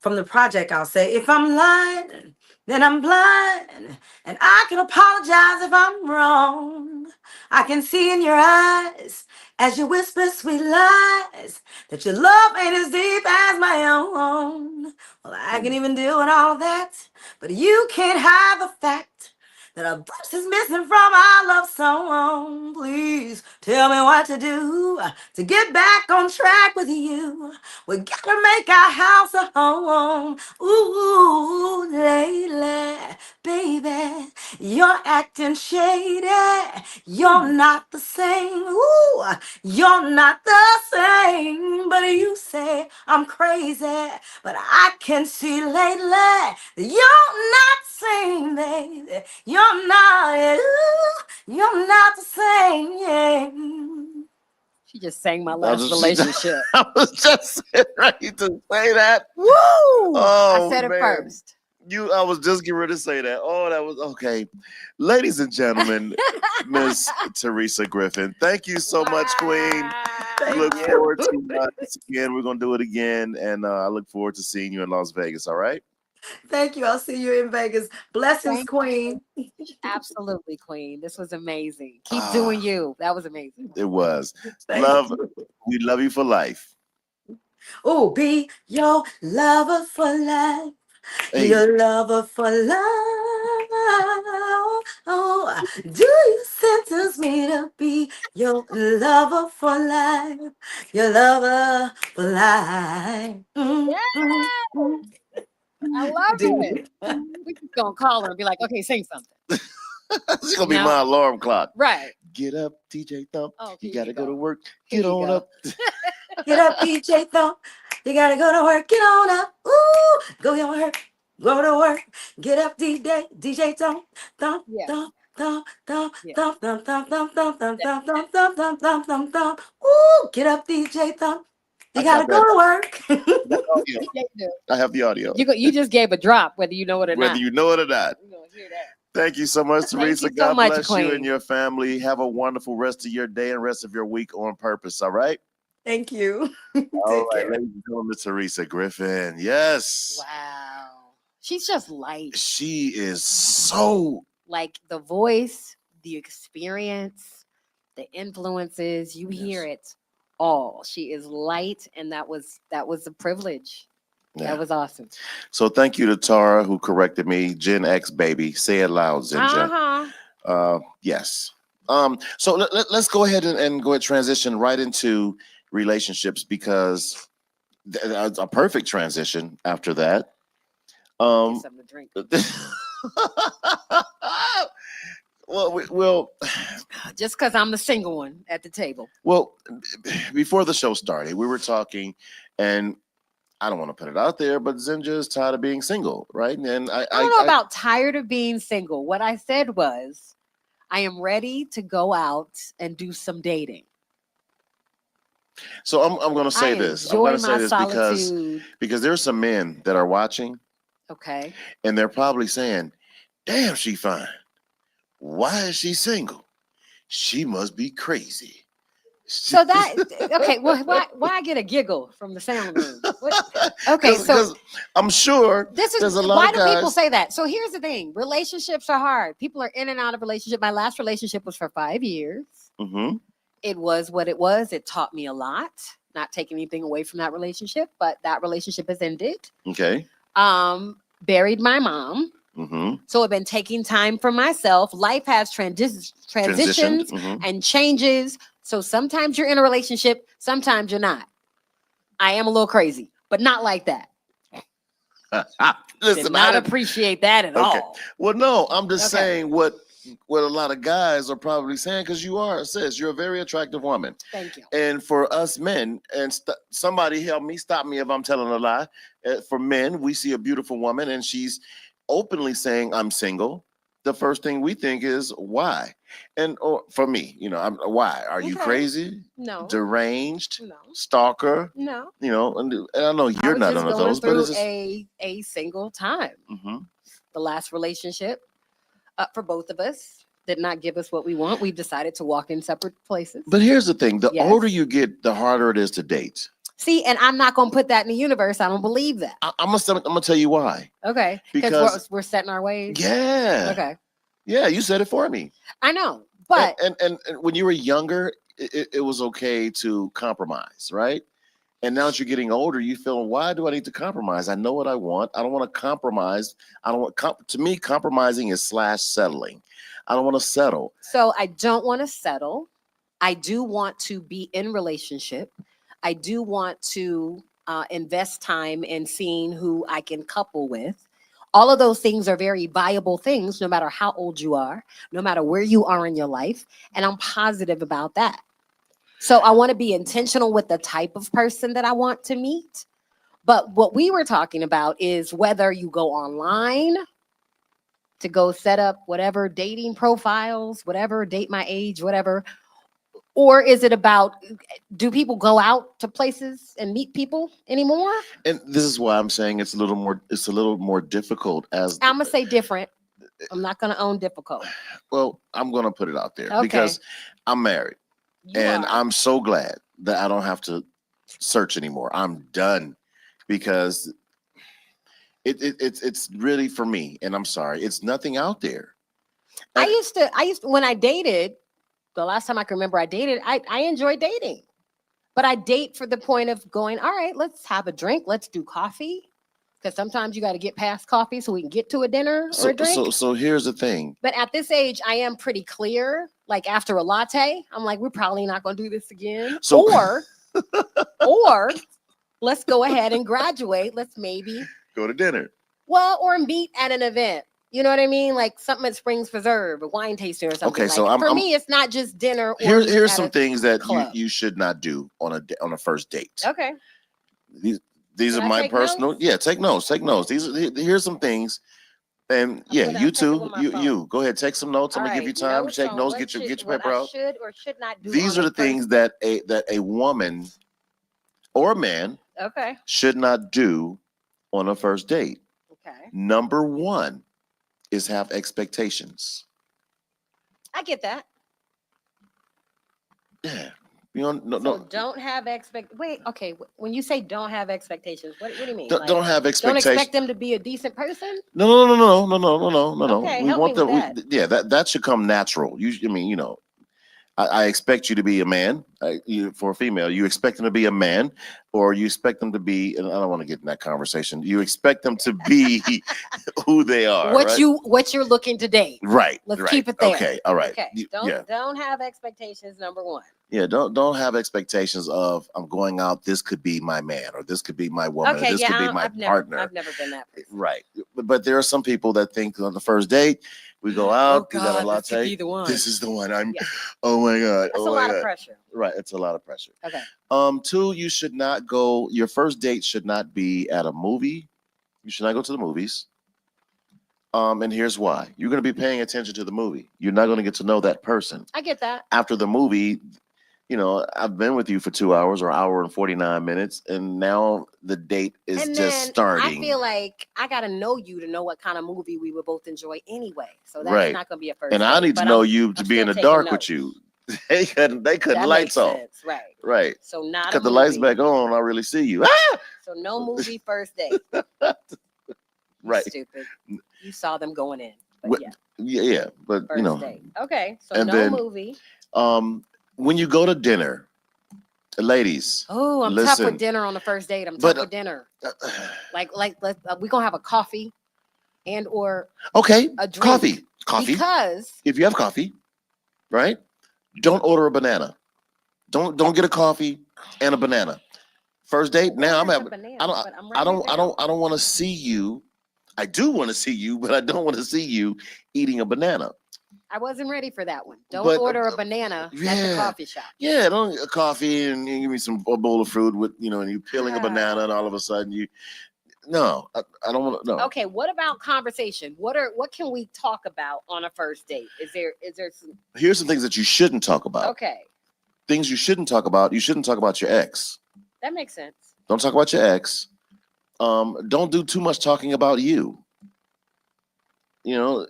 from the project, I'll say, if I'm lying, then I'm blind. And I can apologize if I'm wrong. I can see in your eyes as you whisper sweet lies that your love ain't as deep as my own. Well, I can Mm. even deal with all that, but you can't hide the fact that a verse is missing from our love song. Please tell me what to do to get back on track with you. We gotta make our house a home. Ooh, lately, baby, you're acting shady. You're not the same. Ooh, you're not the same. But you say I'm crazy. But I can see lately that you're not the same, baby. You're not the same. She just sang my I last was just, relationship. I was just ready to say that. Woo! I Oh said it man. first. I was just getting ready to say that. Oh, that was okay. Ladies and gentlemen, Miss Teresa Griffin, thank you so much, Queen. Thank Look Wow. forward you. to this again. We're gonna do it again, and I look forward to seeing you in Las Vegas. All right. Thank you. I'll see you in Vegas. Blessings, Thank you. Queen. Absolutely, Queen. This was amazing. Keep doing Ah, you. That was amazing. it was Thank love. you. We love you for life. Oh, be your lover for life. Hey, Your lover for life. Oh, do you sentence me to be your lover for life? Your lover for life. Yeah, Mm. I love Do it. you? We just gonna call her and be like, okay, sing something. it's gonna be No, my alarm clock. right. Get up, DJ Thump. Oh, You here gotta you go to go. work. Here Get you on go. up. Get up, DJ Thump. You gotta go to work. Get on up. Ooh, go to work. Go to work. Get up, DJ Thump. Thump, Yeah. thump, thump, thump, Yeah. thump, thump, thump, thump, thump, thump, thump, thump, thump, thump, thump, thump, thump. Ooh, get up, DJ Thump. You I got gotta go that. to work. That audio. Yeah, you do. I have the audio. You just gave a drop, whether you know it or Whether not. you know it or not. We're gonna hear that. Thank you so much, Thank Teresa. you so God much, bless you Queen. and your family. Have a wonderful rest of your day and rest of your week on purpose. All right. Thank you. All Take right, care. ladies and gentlemen, Teresa Griffin. Yes. Wow. She's just light. She is so Like the voice, the experience, the influences, you hear it all. She is light, and that was a privilege. yeah. That was awesome. So thank you to Tara who corrected me. Gen X baby. Say it loud, Zenja. Uh-huh. Yes. So let's go ahead and go ahead transition right into relationships because that's a perfect transition after that. Get something to drink. Well, Just because I'm the single one at the table. well, before the show started, we were talking, and I don't want to put it out there, but Zenja is tired of being single, right? And I don't know about tired of being single. What I said was, I am ready to go out and do some dating. So I'm going to say I this. I'm enjoy going to say my this solitude. because there's some men that are watching, Okay. and they're probably saying, "Damn, she fine. Why is she single? She must be crazy." So that okay. Well, why I get a giggle from the sound room? What? Okay, so because I'm sure this is there's a lot why of do guys. people say that? So here's the thing: relationships are hard. People are in and out of relationship. My last relationship was for 5 years. Mhm. It was what it was. It taught me a lot. Not taking anything away from that relationship, but that relationship has ended. Okay. Buried my mom. Mhm. So I've been taking time for myself. Life has transitions Mhm. and changes. So sometimes you're in a relationship, sometimes you're not. I am a little crazy, but not like that. Listen, Did not didn't- appreciate that at Okay. all. Well, no, I'm just Okay. saying what a lot of guys are probably saying because you are, sis. You're a very attractive woman, Thank you. and for us men, and somebody help me, stop me if I'm telling a lie. For men, we see a beautiful woman, and she's openly saying, "I'm single." The first thing we think is why, and or for me, why are you Okay. crazy, No. deranged, No. stalker? No. And I know I you're was not just one of going those, but through it's just. a single time. Mhm. The last relationship for both of us did not give us what we want. We decided to walk in separate places. But here's the thing: the Yes. older you get, the harder it is to date. See, and I'm not going to put that in the universe. I don't believe that. I'm gonna tell you why. Okay. Because we're setting our ways. yeah, Okay. yeah, you said it for me. I know. But and when you were younger, it was okay to compromise, right? And now that you're getting older, you feel, why do I need to compromise? I know what I want. I don't want to compromise. I don't want to me, compromising is /settling. I don't want to settle. so I don't want to settle. I do want to be in relationship. I do want to invest time in seeing who I can couple with. All of those things are very viable things, no matter how old you are, no matter where you are in your life. And I'm positive about that. So I want to be intentional with the type of person that I want to meet. But what we were talking about is whether you go online to go set up whatever dating profiles, whatever, date my age, whatever. Or is it about, do people go out to places and meet people anymore? And this is why I'm saying it's a little more difficult as I'm going to say different. I'm not going to own difficult. well, I'm gonna put it out there Okay. because I'm married. You And are. I'm so glad that I don't have to search anymore. I'm done because it's really for me. And I'm sorry, it's nothing out there. I used to, when I dated, the last time I can remember I dated, I enjoyed dating. But I date for the point of going, all right, let's have a drink. Let's do coffee. Because sometimes you got to get past coffee so we can get to a dinner or a drink. So here's the thing. But at this age, I am pretty clear. Like after a latte, I'm like, we're probably not going to do this again. So- or let's go ahead and graduate. Let's maybe, Go to dinner. or meet at an event. You know what I mean? Like something at Springs Preserve, a wine tasting or something. Okay, so like, for me, it's not just dinner. Or here's at some a things that club. you should not do on a first date. Okay. These are Can I my take personal. notes? Yeah, take notes. Take notes. Here's some things. And yeah, I'm you taking too. with my You phone. go ahead. Take some notes. I'm All gonna give you right, time to take on notes. what Get your what paper I out. should or should not do. These on are a the things first- that a woman or a man Okay. should not do on a first date. Okay. Number one is have expectations. I get that. Yeah. You know, no, So no, don't have Wait. Okay. When you say don't have expectations, what do you mean? don't have Don't expectations. expect them to be a decent person. No. Okay, We help want me with that. yeah, that should come natural. I mean, I expect you to be a man. For a female, you expect them to be a man, or you expect them to be. And I don't want to get in that conversation. You expect them to be who they are. What you're looking to date. Right. Let's right. keep it there. Okay. All right. Okay. Don't have expectations. Number one. Yeah. Don't have expectations of I'm going out. This could be my man, or this could be my woman, Okay. or this could be my partner. I've never been that person. Right. But there are some people that think on the first date, we go out, we got a latte. This could be the one. This is the one. Yeah. Oh my God. That's a lot of pressure. Right. It's a lot of pressure. Okay. Two, you should not go, your first date should not be at a movie. You should not go to the movies. And here's why. You're going to be paying attention to the movie. You're not going to get to know that person. I get that. After the movie, I've been with you for 2 hours or hour and 49 minutes, and now the date is just starting. I feel like I got to know you to know what kind of movie we would both enjoy anyway. So that's Right. not going to be a first And date. I need to know you to I'm be in the still taking dark notes. with you. They cut the lights off. Right. Right. So not Cut a the lights movie. back on. I really see you. Ah! So no movie first date. Right. Stupid. You saw them going in. But What- yeah. Yeah, but First date. Okay. So and no then- movie. When you go to dinner, ladies. Oh, I'm tough listen. with dinner on the first date. I'm But, tough with dinner. We're gonna have a coffee and or Okay, a drink. coffee. Because If you have coffee, right? Don't order a banana. Don't get a coffee and a banana. First date. Now I'm having. I don't want to see you. I do want to see you, but I don't want to see you eating a banana. I wasn't ready for that one. Don't But, order a banana at the yeah. coffee shop. Yeah, don't a coffee and you give me a bowl of fruit with and you peeling a banana and all of a sudden you. No, I don't want to. No. Okay, what about conversation? What can we talk about on a first date? Is there some? Here's some things that you shouldn't talk about. Okay, Things you shouldn't talk about. You shouldn't talk about your ex. that makes sense. Don't talk about your ex. Don't do too much talking about you. You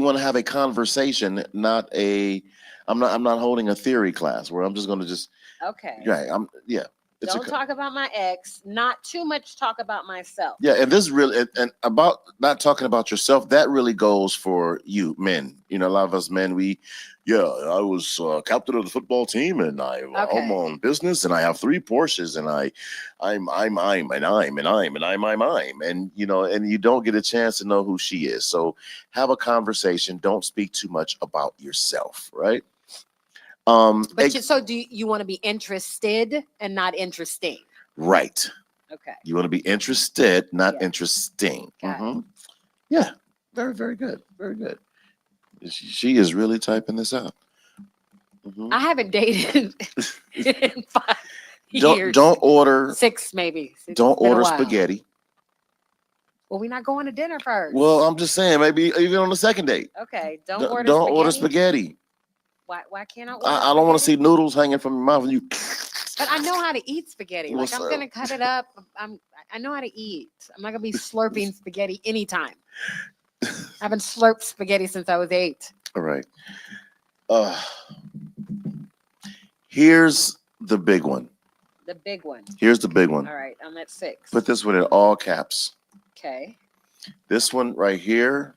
want to have a conversation, not a. I'm not holding a theory class where I'm just going to just. Okay. Right. Don't talk about my ex. Not too much talk about myself. Yeah, and this really and about not talking about yourself. That really goes for you men. A lot of us men. I was captain of the football team, and I own my own business, and I have 3 Porsches, and I'm, and you don't get a chance to know who she is. So have a conversation. Don't speak too much about yourself, right? So do you want to be interested and not interesting? Right. Okay. You want to be interested, not Yeah. interesting. Got it. Mhm. Yeah. Very, very good. Very good. She is really typing this out. Mhm. I haven't dated in 5 Don't years. don't order 6 maybe. It's don't been a order while. spaghetti. Well, we're not going to dinner first. Well, I'm just saying, maybe even on the second date. Okay. Don't Don't order spaghetti. Why can't I order I don't want to see spaghetti? noodles hanging from your mouth and you. But I know how to eat spaghetti. Like I'm Well, gonna cut it up. I know how to eat. I'm not gonna be slurping spaghetti anytime. I haven't slurped spaghetti since I was 8. All right. Here's the big one. The big one. Here's the big one. All right, I'm at 6. Put this one in all caps. Okay. This one right here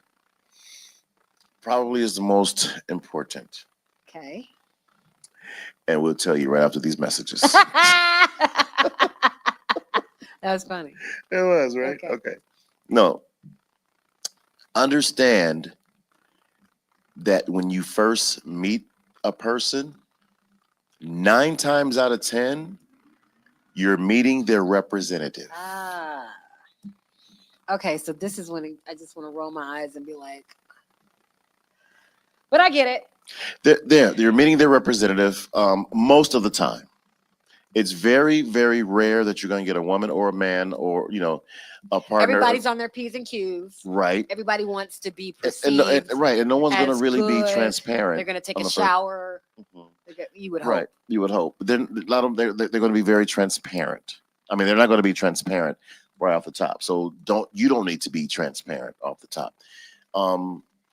probably is the most important. Okay. And we'll tell you right after these messages. That was funny. It was, right? Okay. Okay. No. Understand that when you first meet a person, 9 times out of 10, you're meeting their representative. Okay, so this is when I just want to roll my eyes and be like, but I get it. They're meeting their representative most of the time. It's very, very rare that you're going to get a woman or a man or, a partner. Everybody's on their P's and Q's. Right. Everybody wants to be And, perceived. right. And no one's going to as really be good. transparent. They're going to take on a the first- shower. Mhm. You would hope. Right. You would hope. But then a lot of them, they're going to be very transparent. I mean, they're not going to be transparent right off the top. So you don't need to be transparent off the top.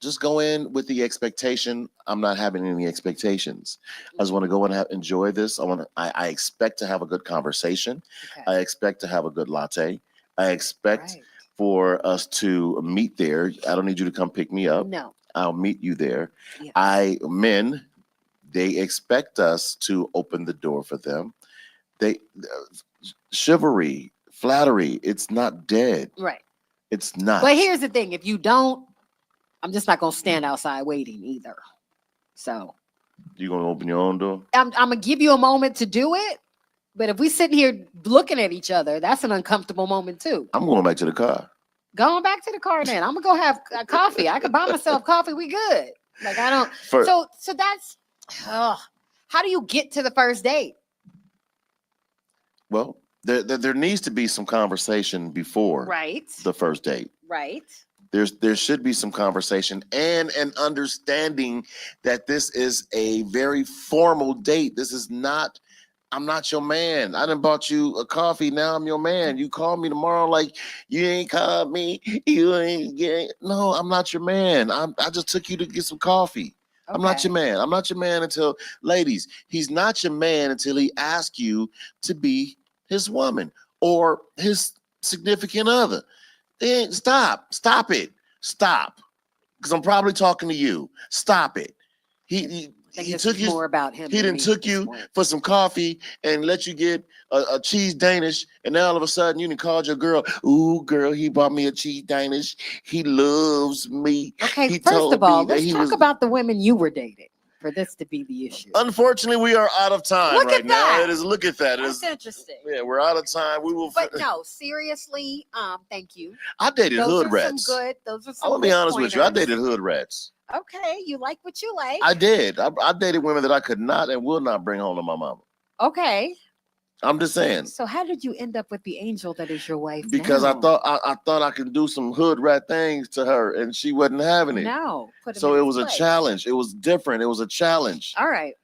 Just go in with the expectation. I'm not having any expectations. I just want to go and enjoy this. I expect to have a good conversation. Okay. I expect to have a good latte. I expect Right. for us to meet there. I don't need you to come pick me up. No. I'll meet you there. Yes. Men, they expect us to open the door for them. Chivalry, flattery, it's not dead. Right. It's not. But here's the thing: if you don't, I'm just not gonna stand outside waiting either. So You gonna open your own door? I'm gonna give you a moment to do it. But if we sitting here looking at each other, that's an uncomfortable moment too. I'm going back to the car. Going back to the car then. I'm gonna go have a coffee. I could buy myself coffee. We good. Like I don't. So that's. How do you get to the first date? Well, there needs to be some conversation before Right. the first date. Right. There should be some conversation and an understanding that this is a very formal date. This is not. I'm not your man. I done bought you a coffee. Now I'm your man. You call me tomorrow like you ain't called me. You ain't get. No, I'm not your man. I just took you to get some coffee. Okay. I'm not your man. I'm not your man until, ladies, he's not your man until he asks you to be his woman or his significant other. Then stop it. Stop. Because I'm probably talking to you. Stop it. He took you. More about him. He didn't took you for some coffee and let you get a cheese Danish, and now all of a sudden you done called your girl. Ooh, girl, he bought me a cheese Danish. He loves me. Okay, He first told of all, me that let's he talk was- about the women you were dating for this to be the issue. Unfortunately, we are out of time Look right at now. that. It is. Look at that. It That's is. interesting. Yeah, we're out of time. We will. But no, seriously, thank you. I dated Those hood are rats. some good. Those are some. I'm gonna be good honest with you. I pointers. dated hood rats. Okay, you like what you like. I did. I dated women that I could not and will not bring home to my mama. Okay. I'm just saying. So how did you end up with the angel that is your wife? Because now? I thought I could do some hood rat things to her, and she wasn't having it. No. Put him So in it his was a place. challenge. It was different. It was a challenge. All right.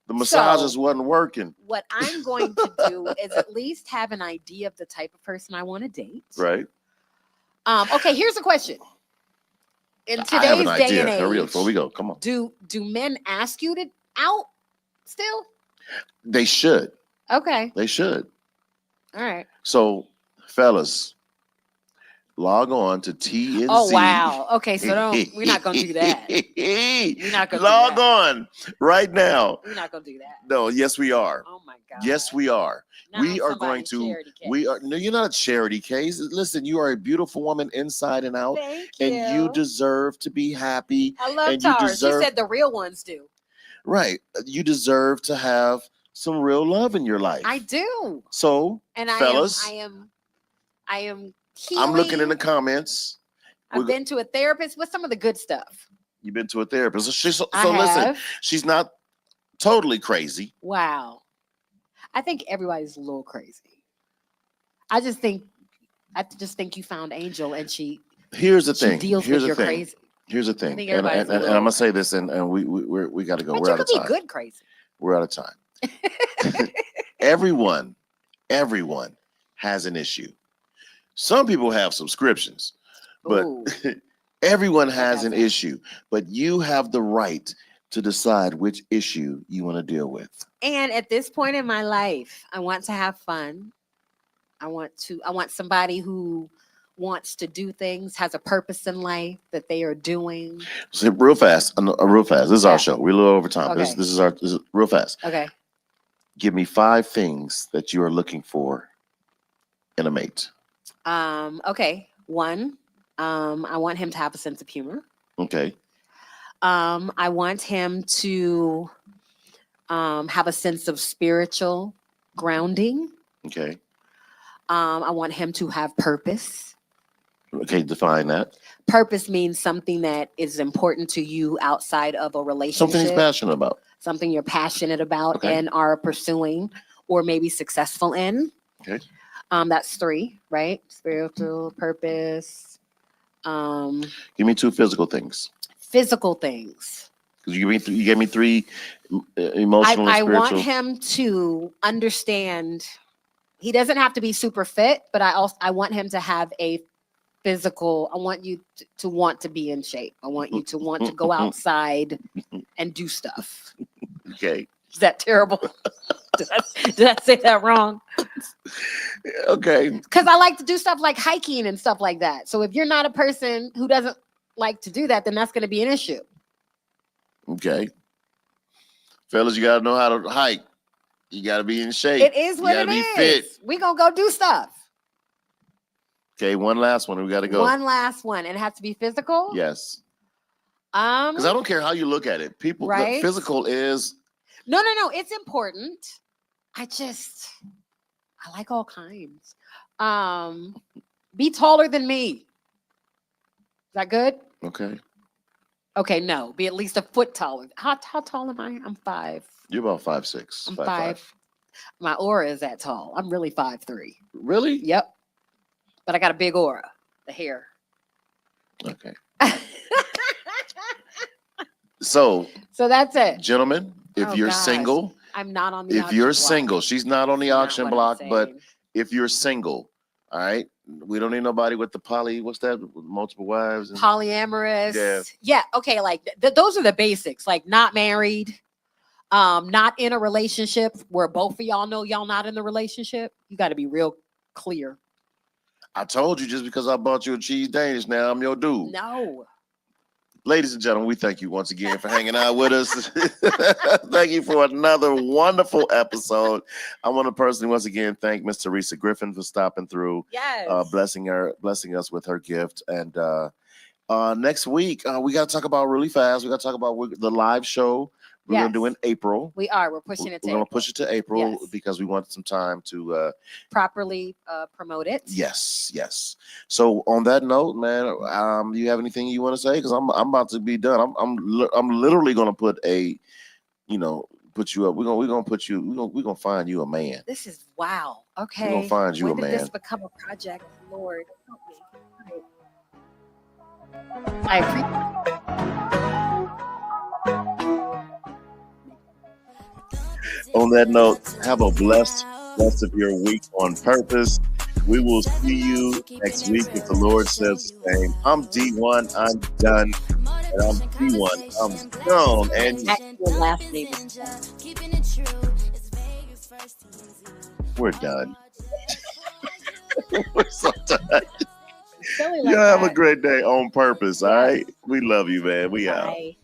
The massages So- wasn't working. What I'm going to do is at least have an idea of the type of person I want to date. Right. Okay, here's a question. In I have an today's day idea. and age, Hurry up before we go. Come on. do men ask you to out still? They should. Okay. They should. All right. So, fellas, log on to TNC. Oh wow. Okay, so we're not gonna do that. We're not gonna log do that. on right now. We're not gonna do that. No, yes, we are. Oh my god. Yes, we are. Now We I'm are going somebody's to. charity case. We are. No, you're not a charity case. Listen, you are a beautiful woman inside and out, Thank you. and you deserve to be happy. I love and you Tara. deserve- She said the real ones do. Right. You deserve to have some real love in your life. I do. So, And fellas, I am healing. I'm looking in the comments. I've been to a therapist. What's some of the good stuff? You've been to a therapist. So I listen, have. she's not totally crazy. Wow. I think everybody's a little crazy. I just think you found Angel and she Here's the thing. deals Here's with your the thing. crazy. Here's the I thing. think And everybody's a I'm little gonna say this, and we got to go. But We're you out could of be time. good crazy. We're out of time. Everyone has an issue. Some people have subscriptions, but Ooh. everyone has an that. issue. But you have the right to decide which issue you want to deal with. And at this point in my life, I want to have fun. I want somebody who wants to do things, has a purpose in life that they are doing. So real fast. This is Yeah. our show. We're a little over time. Okay. This is real fast. Okay. Give me 5 things that you are looking for in a mate. Okay. One, I want him to have a sense of humor. Okay. I want him to have a sense of spiritual grounding. Okay. I want him to have purpose. Okay, define that. Purpose means something that is important to you outside of a Something he's relationship, passionate about. something you're passionate about Okay. and are pursuing or maybe successful in. Okay. That's 3, right? Spiritual purpose. Give me 2 physical things. Physical things. Because you gave me 3 emotional and I spiritual. want him to understand. He doesn't have to be super fit, but I want him to have a physical. I want you to want to be in shape. I want you to want to go outside and do stuff. Okay. Is that terrible? Did I say that wrong? Okay. Because I like to do stuff like hiking and stuff like that. So if you're not a person who doesn't like to do that, then that's going to be an issue. Okay. Fellas, you got to know how to hike. You got to be in shape. It is what you it gotta is. be fit. We're going to go do stuff. Okay, one last one. We got to go. One last one. And it has to be physical? Yes. Because I don't care how you look at it. People, Right? physical is. No. It's important. I like all kinds. Be taller than me. Is that good? Okay. Okay, no. Be at least a foot taller. How tall am I? I'm 5. You're about 5'6". I'm 5'5". 5. My aura is that tall. I'm really 5'3". Really? Yep. But I got a big aura. The hair. Okay. So that's it. gentlemen, if Oh, you're gosh. single, I'm not on the if auction you're block. single, she's not on the Not auction what I'm block, but saying. if you're single, all right, we don't need nobody with the what's that, multiple wives? And, Polyamorous. Yeah. Okay. Like those are the basics. Like not married, not in a relationship where both of y'all know y'all not in the relationship. You got to be real clear. I told you, just because I bought you a cheese Danish, now I'm your dude. No. Ladies and gentlemen, we thank you once again for hanging out with us. Thank you for another wonderful episode. I want to personally once again thank Miss Teresa Griffin for stopping through, Yes. blessing us with her gift. And next week, we got to talk about really fast. We got to talk about the live show we're going to do in April. We are. We're pushing it to We're going to April. push it to April Yes. because we want some time to properly promote it. Yes. So on that note, man, do you have anything you want to say? Because I'm about to be done. I'm literally going to put put you up. We're gonna find you a man. This is wow. Okay. We're gonna find you when a did man. this become a project? Lord, help me. I appreciate. On that note, have a blessed rest of your week on purpose. We will see you next week if the Lord says the same. I'm D1. I'm done. And I'm D1. I'm gone. And Your last name. we're done. We're so done. Silly like You have a that. great day on purpose. All right. We love you, man. We out. Bye.